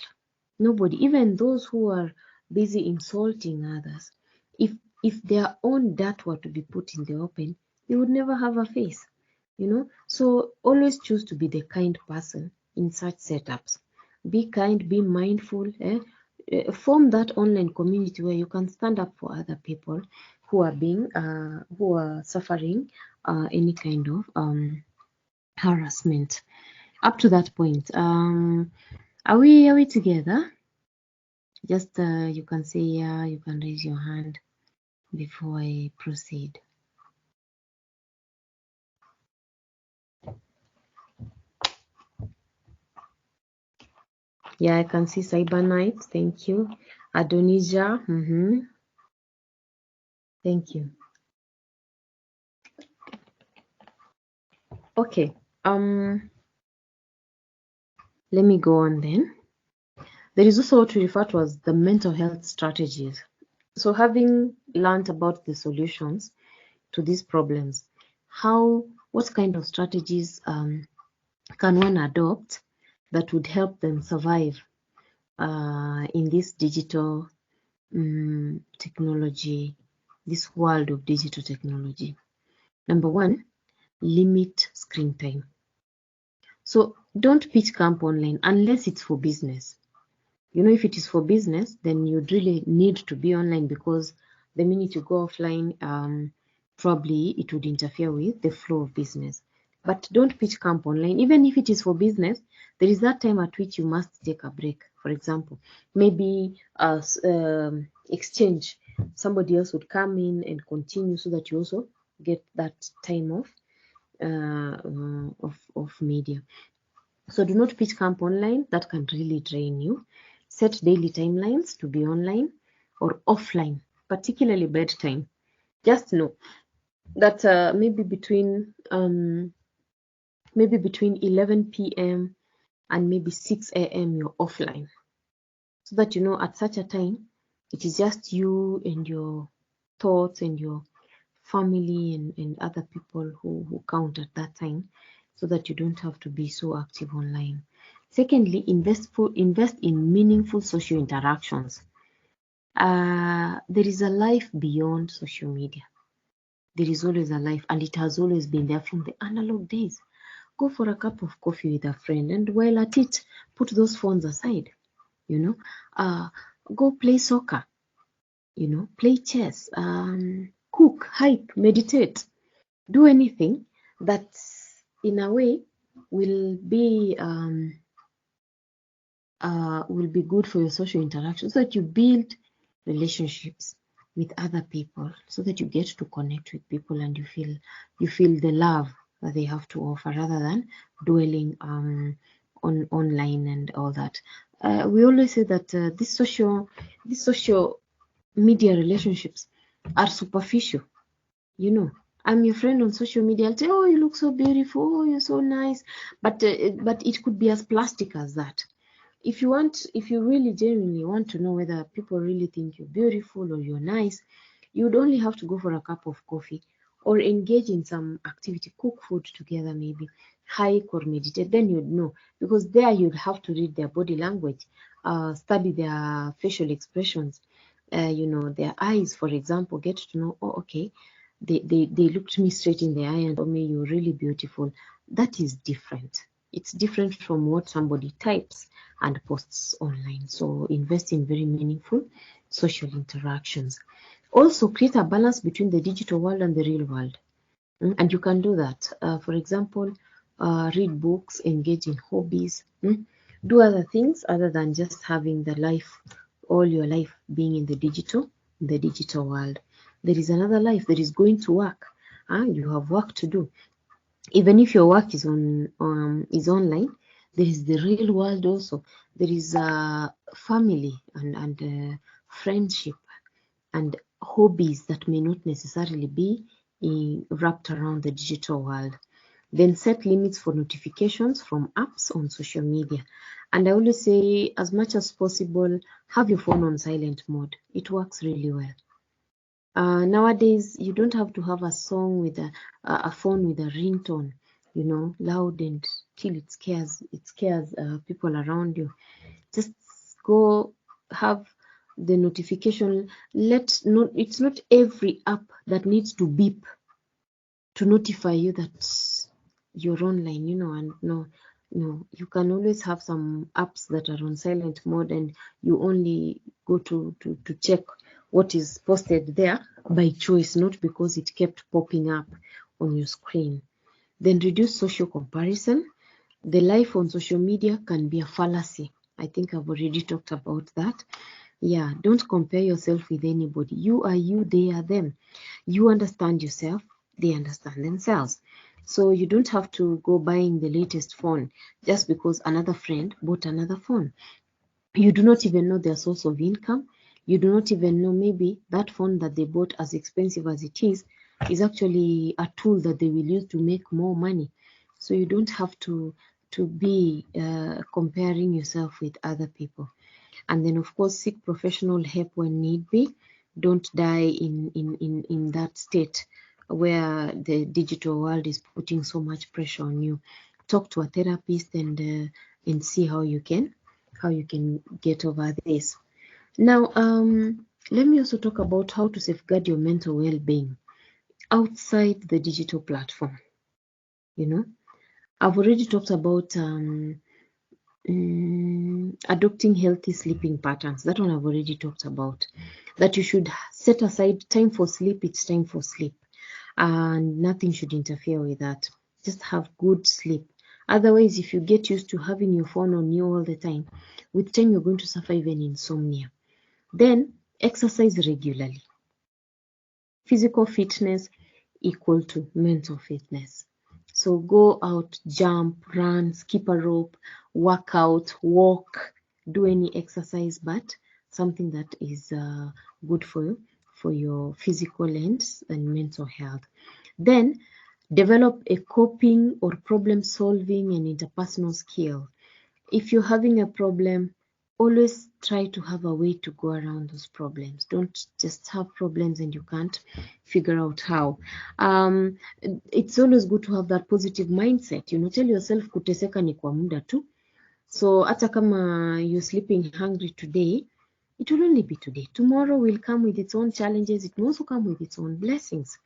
Nobody, even those who are busy insulting others. If their own dirt were to be put in the open, they would never have a face. So always choose to be the kind person in such setups. Be kind, be mindful. Form that online community where you can stand up for other people who are suffering any kind of harassment. Up to that point, are we together? Just you can say yeah, you can raise your hand before I proceed. Yeah, I can see Cyber Knight. Thank you. Adonija. Thank you. Okay. Let me go on then. There is also what we refer to as the mental health strategies. So having learned about the solutions to these problems, what kind of strategies can one adopt that would help them survive in this digital technology, this world of digital technology? Number one, limit screen time. So don't pitch camp online unless it's for business. If it is for business, then you'd really need to be online, because the minute you go offline, probably it would interfere with the flow of business. But don't pitch camp online. Even if it is for business, there is that time at which you must take a break. For example, maybe exchange. Somebody else would come in and continue, so that you also get that time off of media. So do not pitch camp online. That can really drain you. Set daily timelines to be online or offline, particularly bedtime. Just know that maybe between 11 p.m. and maybe 6 a.m. you're offline, so that at such a time it is just you and your thoughts and your family and other people who count at that time, so that you don't have to be so active online. Secondly, invest in meaningful social interactions. There is a life beyond social media. There is always a life, and it has always been there from the analog days. Go for a cup of coffee with a friend, and while at it, put those phones aside. Go play soccer. Play chess. Cook, hike, meditate. Do anything that, in a way, will be good for your social interaction, so that you build relationships with other people, so that you get to connect with people and you feel the love that they have to offer, rather than dwelling on online and all that. We always say that these social media relationships are superficial. I'm your friend on social media. I'll say, oh, you look so beautiful. Oh, you're so nice. But it could be as plastic as that. If you really genuinely want to know whether people really think you're beautiful or you're nice, you would only have to go for a cup of coffee or engage in some activity, cook food together, maybe hike or meditate. Then you'd know, because there you'd have to read their body language, study their facial expressions, their eyes, for example, get to know, oh, okay, they looked me straight in the eye and told me, you're really beautiful. That is different. It's different from what somebody types and posts online. So invest in very meaningful social interactions. Also, create a balance between the digital world and the real world. And you can do that. For example, read books, engage in hobbies, do other things other than just having all your life being in the digital world. There is another life. There is going to work. You have work to do. Even if your work is online, there is the real world also. There is family and friendship and hobbies that may not necessarily be wrapped around the digital world. Then set limits for notifications from apps on social media. And I always say, as much as possible, have your phone on silent mode. It works really well. Nowadays, you don't have to have a song with a phone with a ringtone, loud and till it scares people around you. Just go have the notification. It's not every app that needs to beep to notify you that you're online, and no, you can always have some apps that are on silent mode, and you only go to check what is posted there by choice, not because it kept popping up on your screen. Then reduce social comparison. The life on social media can be a fallacy. I think I've already talked about that. Yeah, don't compare yourself with anybody. You are you, they are them. You understand yourself, they understand themselves. So you don't have to go buying the latest phone just because another friend bought another phone. You do not even know their source of income. You do not even know, maybe that phone that they bought, as expensive as it is actually a tool that they will use to make more money. So you don't have to be comparing yourself with other people. And then, of course, seek professional help when need be. don't die in that state where the digital world is putting so much pressure on you. Talk to a therapist and see how you can get over this. Now, let me also talk about how to safeguard your mental well-being outside the digital platform. I've already talked about adopting healthy sleeping patterns. That one I've already talked about. That you should set aside time for sleep. It's time for sleep, and nothing should interfere with that. Just have good sleep. Otherwise, if you get used to having your phone on you all the time, with time you're going to suffer even insomnia. Then exercise regularly. Physical fitness equal to mental fitness. So go out, jump, run, skip a rope, work out, walk, do any exercise, but something that is good for your physical and mental health. Then develop a coping or problem solving and interpersonal skill. If you're having a problem, always try to have a way to go around those problems. Don't just have problems and you can't figure out how. It's always good to have that positive mindset. Tell yourself kuteseka ni kwa muda tu. So hata kama you're sleeping hungry today, it will only be today. Tomorrow will come with its own challenges. It will also come with its own blessings.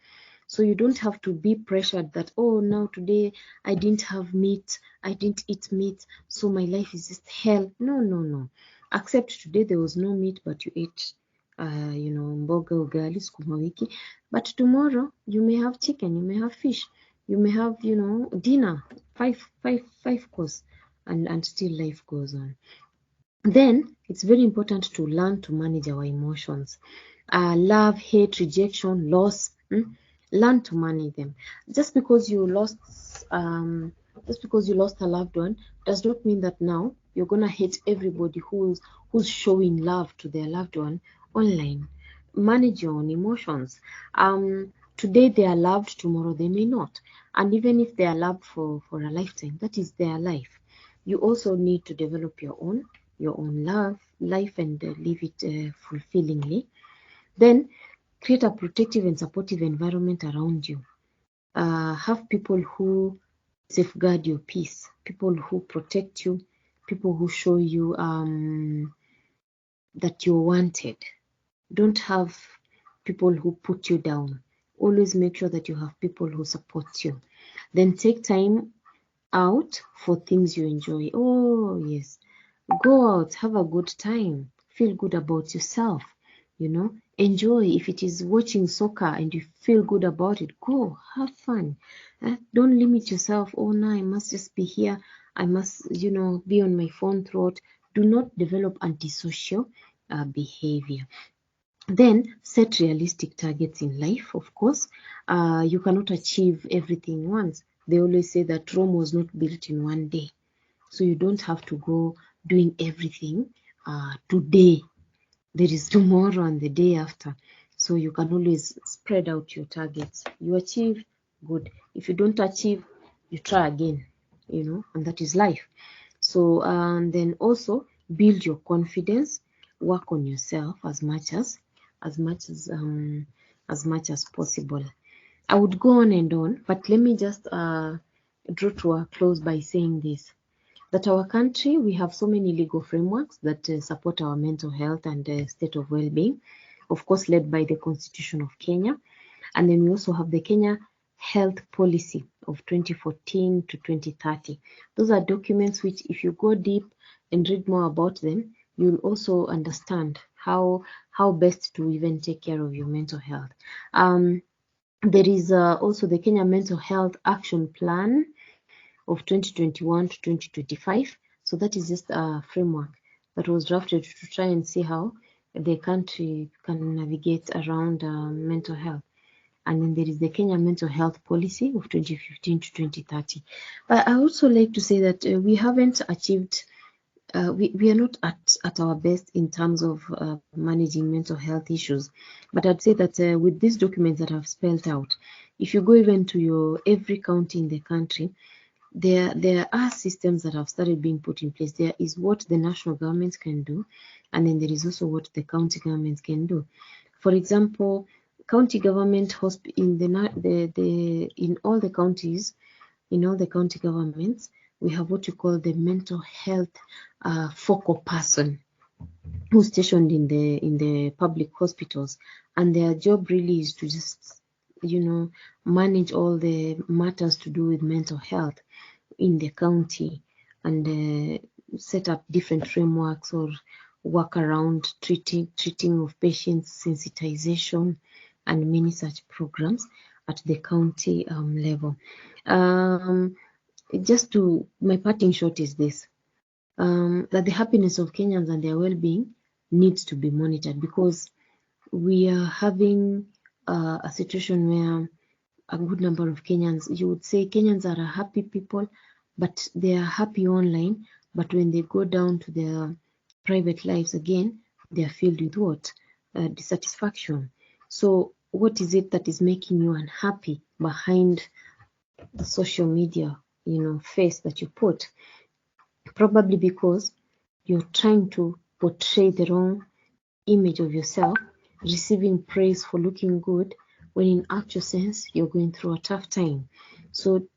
So you don't have to be pressured that, oh, now today I didn't have meat, I didn't eat meat, so my life is just hell. No. Accept today there was no meat, but you ate, mboga, ugali, sukuma wiki. But tomorrow you may have chicken, you may have fish, you may have, dinner, five course, and still life goes on. Then it's very important to learn to manage our emotions. Love, hate, rejection, loss. Learn to manage them. Just because you lost a loved one does not mean that now you're gonna hate everybody who's showing love to their loved one online. Manage your own emotions. Today they are loved, tomorrow they may not. And even if they are loved for a lifetime, that is their life. You also need to develop your own life and live it fulfillingly. Then create a protective and supportive environment around you. Have people who safeguard your peace, people who protect you, people who show you that you're wanted. Don't have people who put you down. Always make sure that you have people who support you. Then take time out for things you enjoy. Oh, yes. Go out, have a good time. Feel good about yourself. Enjoy. If it is watching soccer and you feel good about it, go have fun. Don't limit yourself. Oh no, I must just be here. I must be on my phone throughout. Do not develop antisocial behavior. Then set realistic targets in life. Of course, you cannot achieve everything once. They always say that Rome was not built in one day, so you don't have to go doing everything today. There is tomorrow and the day after. So you can always spread out your targets. You achieve, good. If you don't achieve, you try again, and that is life. So, and then also build your confidence, work on yourself as much as possible. I would go on and on, but let me just draw to a close by saying this. That our country, we have so many legal frameworks that support our mental health and state of well-being, of course led by the Constitution of Kenya. And then we also have the Kenya Health Policy of 2014 to 2030. Those are documents which, if you go deep and read more about them, you'll also understand how best to even take care of your mental health. There is also the Kenya Mental Health Action Plan of 2021 to 2025. So that is just a framework that was drafted to try and see how the country can navigate around mental health. And then there is the Kenya Mental Health Policy of 2015 to 2030. But I also like to say that we haven't achieved, we are not at our best in terms of managing mental health issues. But I'd say that with these documents that I've spelled out, if you go even to every county in the country, there are systems that have started being put in place. There is what the national governments can do, and then there is also what the county governments can do. For example, county government in all the counties, in all the county governments, we have what you call the mental health focal person, who's stationed in the public hospitals, and their job really is to just manage all the matters to do with mental health in the county, and set up different frameworks or work around treating of patients, sensitization, and many such programs at the county level. My parting shot is this: that the happiness of Kenyans and their well-being needs to be monitored, because we are having a situation where a good number of Kenyans, you would say Kenyans are a happy people, but they are happy online, but when they go down to their private lives again, they are filled with what? Dissatisfaction. So what is it that is making you unhappy behind the social media, face that you put? Probably because you're trying to portray the wrong image of yourself, receiving praise for looking good, when in actual sense you're going through a tough time. So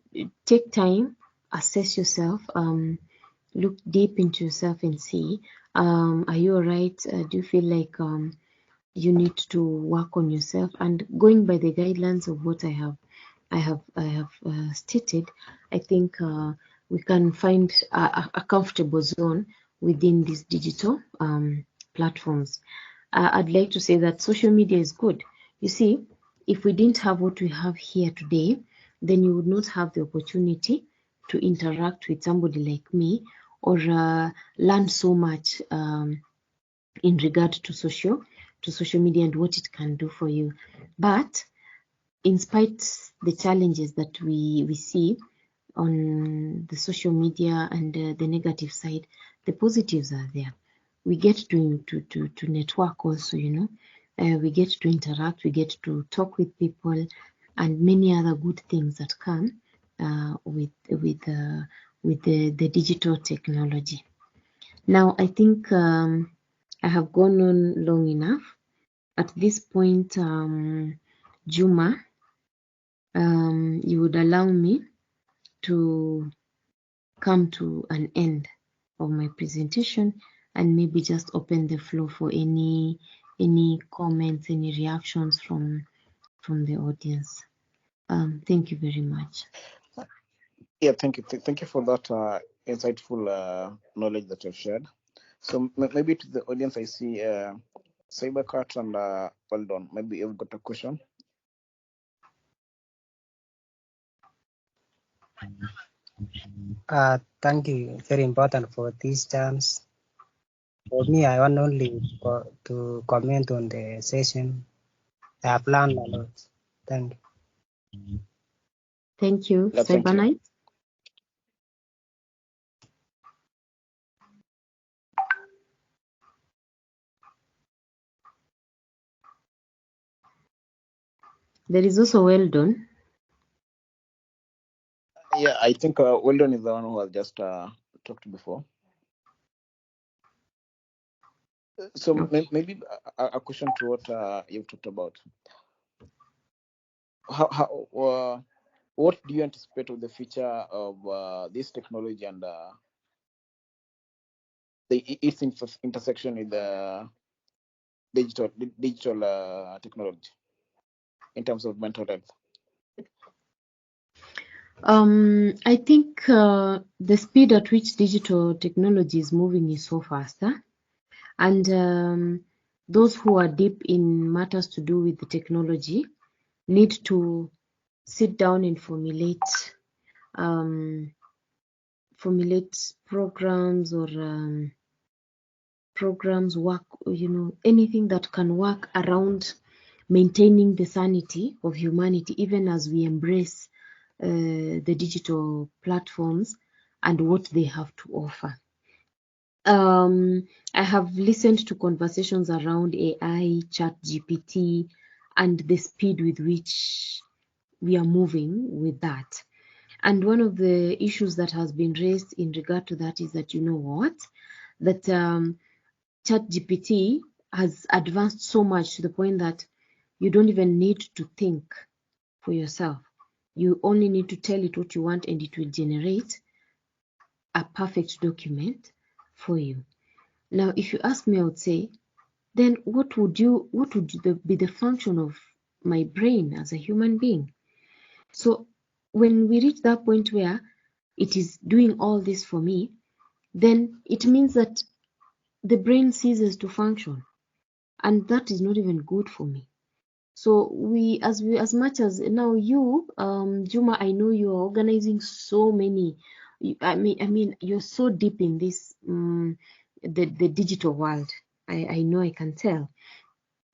take time, assess yourself, look deep into yourself and see, are you all right? Do you feel like you need to work on yourself? And going by the guidelines of what I have stated, I think we can find a comfortable zone within these digital platforms. I'd like to say that social media is good. You see, if we didn't have what we have here today, then you would not have the opportunity to interact with somebody like me, or learn so much in regard to social media and what it can do for you. But in spite the challenges that we see on the social media and the negative side, the positives are there. We get to network also, we get to interact, we get to talk with people, and many other good things that come with the digital technology. Now, I think I have gone on long enough. At this point, Juma, you would allow me to come to an end of my presentation and maybe just open the floor for any comments, any reactions from the audience. Thank you very much. Yeah, thank you. Thank you for that insightful knowledge that you've shared. So maybe to the audience, I see Cybercat and well done. Maybe you've got a question. Thank you. Very important for these terms. For me, I want only to comment on the session. I have learned a lot. Thank you. Thank you, Cybernight. There is also Weldon. Yeah, I think Weldon is the one who has just talked before. So Okay. maybe a question to what you've talked about. What do you anticipate of the future of this technology and its intersection with the digital technology in terms of mental health? I think the speed at which digital technology is moving is so faster, and those who are deep in matters to do with the technology need to sit down and formulate programs, or programs work, anything that can work around maintaining the sanity of humanity, even as we embrace the digital platforms and what they have to offer. I have listened to conversations around AI, ChatGPT, and the speed with which we are moving with that. And one of the issues that has been raised in regard to that is that, that ChatGPT has advanced so much to the point that you don't even need to think for yourself. You only need to tell it what you want and it will generate a perfect document for you. Now, if you ask me, I would say, then what would be the function of my brain as a human being? So when we reach that point where it is doing all this for me, then it means that the brain ceases to function, and that is not even good for me. So as much as now you, Juma, I know you are organizing so many. I mean, you're so deep in this, the digital world. I know, I can tell.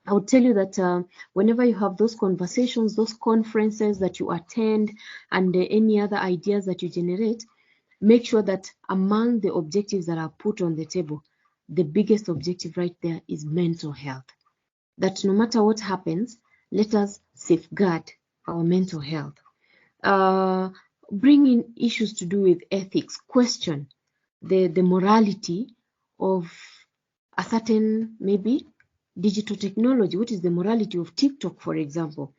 I would tell you that whenever you have those conversations, those conferences that you attend, and any other ideas that you generate, make sure that among the objectives that are put on the table, the biggest objective right there is mental health. That no matter what happens, let us safeguard our mental health. Bring in issues to do with ethics, question the morality of a certain, maybe, digital technology. What is the morality of TikTok, for example?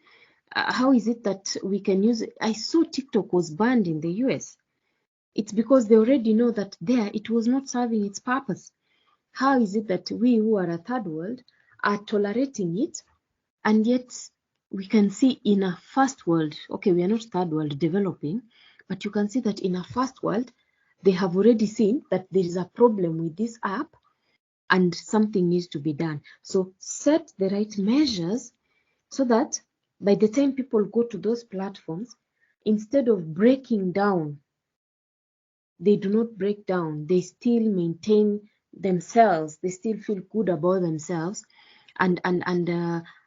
How is it that we can use it? I saw TikTok was banned in the US. It's because they already know that there it was not serving its purpose. How is it that we who are a third world are tolerating it, and yet we can see in a first world, okay, we are not third world developing, but you can see that in a first world, they have already seen that there is a problem with this app and something needs to be done. So set the right measures so that by the time people go to those platforms, instead of breaking down, they do not break down. They still maintain themselves. They still feel good about themselves and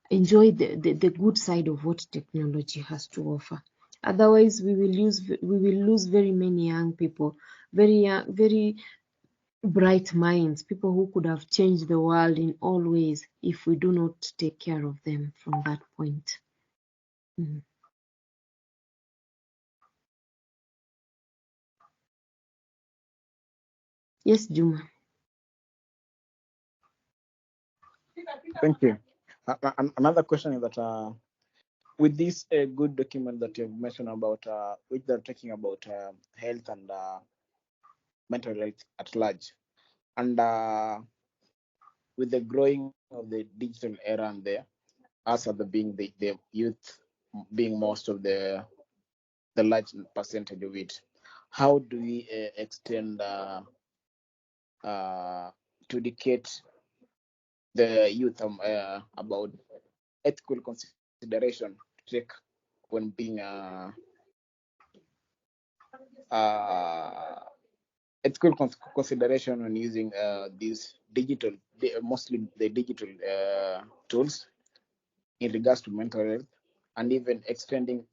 enjoy the good side of what technology has to offer. Otherwise, we will lose very many young people, very bright minds, people who could have changed the world in all ways if we do not take care of them from that point. Mm. Yes, Juma. Thank you. Another question is that with this good document that you've mentioned about, which they're talking about health and mental health at large, and with the growing of the digital era and there, us as the youth being most of the large percentage of it, how do we extend to educate the youth about ethical consideration to take when being ethical consideration when using these mostly the digital tools in regards to mental health, and even extending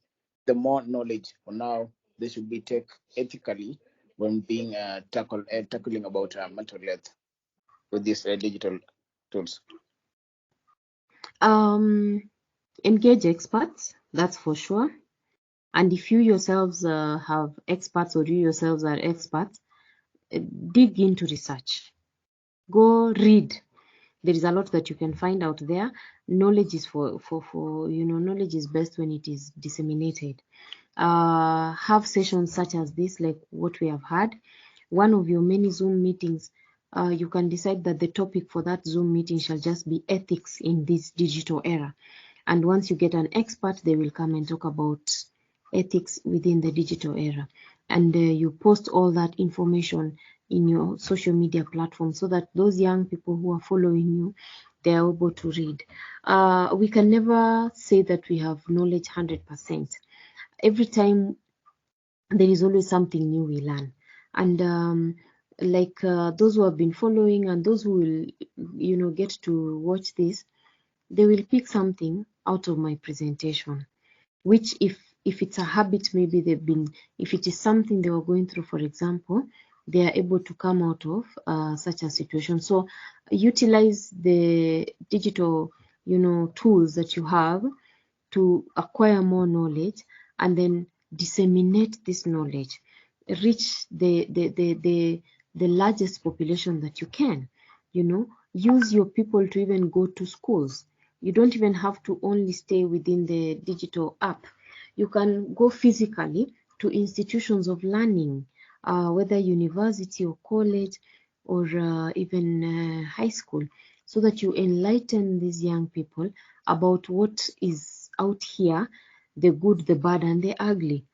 the more knowledge on how they should be take ethically when being tackling about mental health with these digital tools. Engage experts, that's for sure. And if you yourselves have experts, or you yourselves are experts, dig into research. Go read. There is a lot that you can find out there. Knowledge is for knowledge is best when it is disseminated. Have sessions such as this, like what we have had. One of your many Zoom meetings, you can decide that the topic for that Zoom meeting shall just be ethics in this digital era. And once you get an expert, they will come and talk about ethics within the digital era. And you post all that information in your social media platform so that those young people who are following you, they are able to read. We can never say that we have knowledge 100%. Every time there is always something new we learn. And like those who have been following and those who will get to watch this, they will pick something out of my presentation, which if it's a habit, maybe if it is something they were going through, for example, they are able to come out of such a situation. So utilize the digital tools that you have to acquire more knowledge, and then disseminate this knowledge, reach the largest population that you can. use your people to even go to schools. You don't even have to only stay within the digital app. You can go physically to institutions of learning, whether university or college or even high school, so that you enlighten these young people about what is out here, the good, the bad, and the ugly,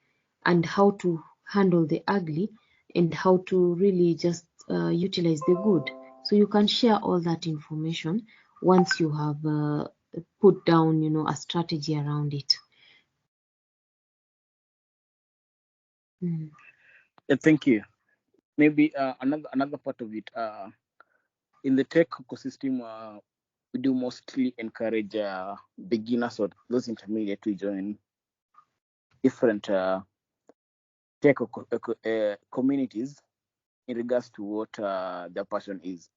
and how to handle the ugly and how to really just utilize the good. So you can share all that information once you have put down, a strategy around it. Thank you. Maybe another part of it, in the tech ecosystem, we do mostly encourage beginners or those intermediate to join different tech communities in regards to what their passion is.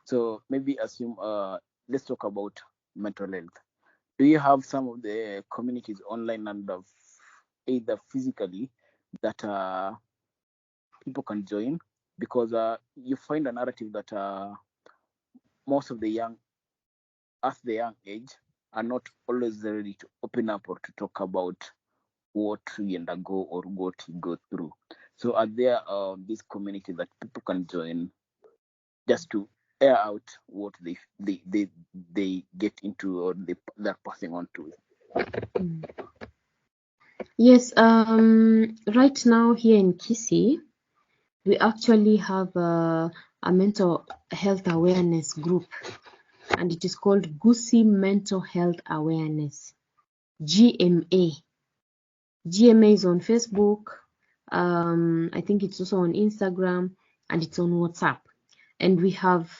So maybe assume, let's talk about mental health. Do you have some of the communities online and either physically that people can join? Because you find a narrative that most of the young, at the young age, are not always ready to open up or to talk about what we undergo or what we go through. So are there these communities that people can join just to air out what they get into or they're passing on to? Yes, right now here in Kisii, we actually have a mental health awareness group, and it is called Gusii Mental Health Awareness, GMA. GMA is on Facebook. I think it's also on Instagram, and it's on WhatsApp. And we have,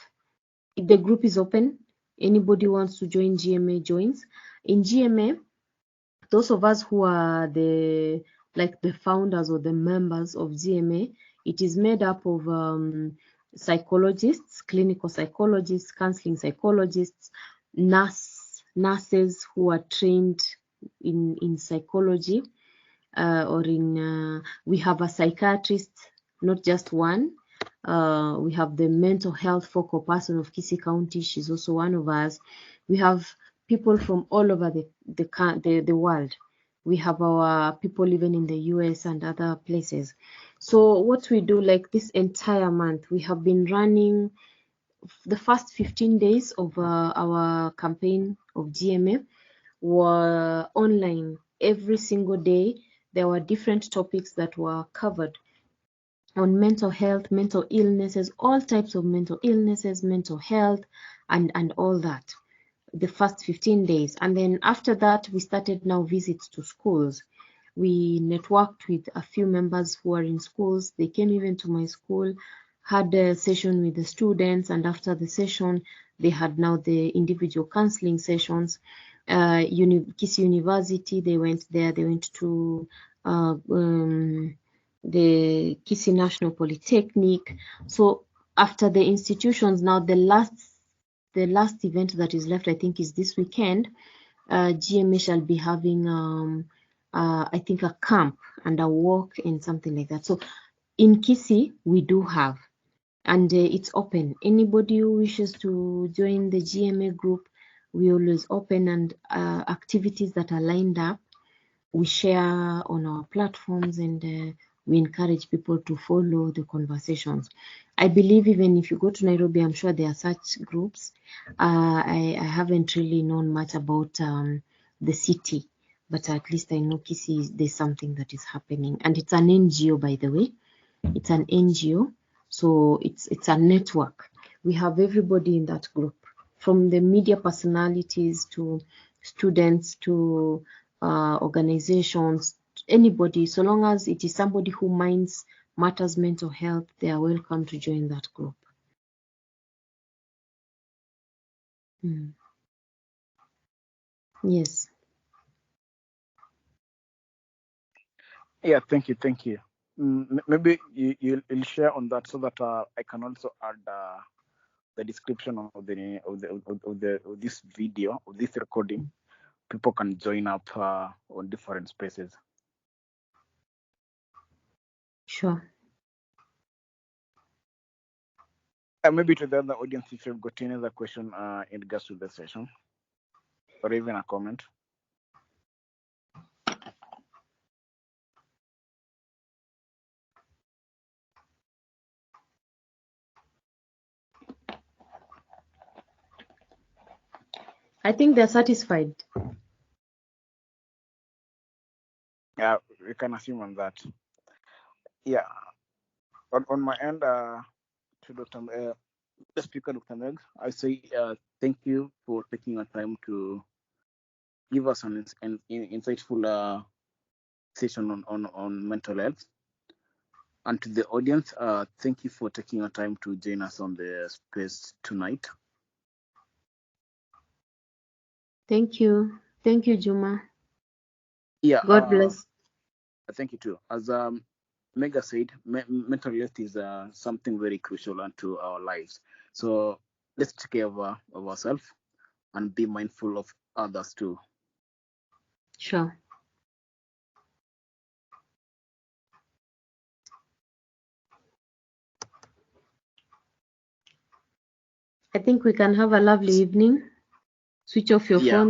the group is open. Anybody wants to join GMA joins. In GMA, those of us who are the founders or the members of GMA, it is made up of psychologists, clinical psychologists, counseling psychologists, nurses who are trained in psychology, or in we have a psychiatrist, not just one. We have the mental health focal person of Kisii County. She's also one of us. We have people from all over the world. We have our people even in the US and other places. So what we do, like this entire month, we have been running the first 15 days of our campaign of GMA were online. Every single day there were different topics that were covered on mental health, mental illnesses, all types of mental illnesses, mental health, and all that. The first 15 days. And then after that, we started now visits to schools. We networked with a few members who are in schools. They came even to my school, had a session with the students, and after the session, they had now the individual counseling sessions. Kisii University, they went there. They went to the Kisii National Polytechnic. So after the institutions, now the last event that is left, I think, is this weekend. GMA shall be having, I think, a camp and a walk and something like that. So in Kisii, we do have, and it's open. Anybody who wishes to join the GMA group, we always open, and activities that are lined up, we share on our platforms, and we encourage people to follow the conversations. I believe even if you go to Nairobi, I'm sure there are such groups. I haven't really known much about the city, but at least I know Kisii, there's something that is happening. And it's an NGO, by the way. It's an NGO, so it's a network. We have everybody in that group, from the media personalities to students to organizations, anybody, so long as it is somebody who minds matters mental health, they are welcome to join that group. Yes. Yeah, thank you. Maybe you'll share on that so that I can also add the description of this video, of this recording. People can join up on different spaces. Sure. Maybe to the other audience, if you've got any other question in regards to the session, or even a comment. I think they're satisfied. Yeah, we can assume on that. Yeah, on my end, to the speaker, Dr. Meg, I say thank you for taking your time to give us an insightful session on mental health. And to the audience, thank you for taking your time to join us on the space tonight. Thank you. Thank you, Juma. Yeah. God bless. Thank you too. As Mega said, mental health is something very crucial into our lives. So let's take care of ourselves and be mindful of others too. Sure. I think we can have a lovely evening. Switch off your phone.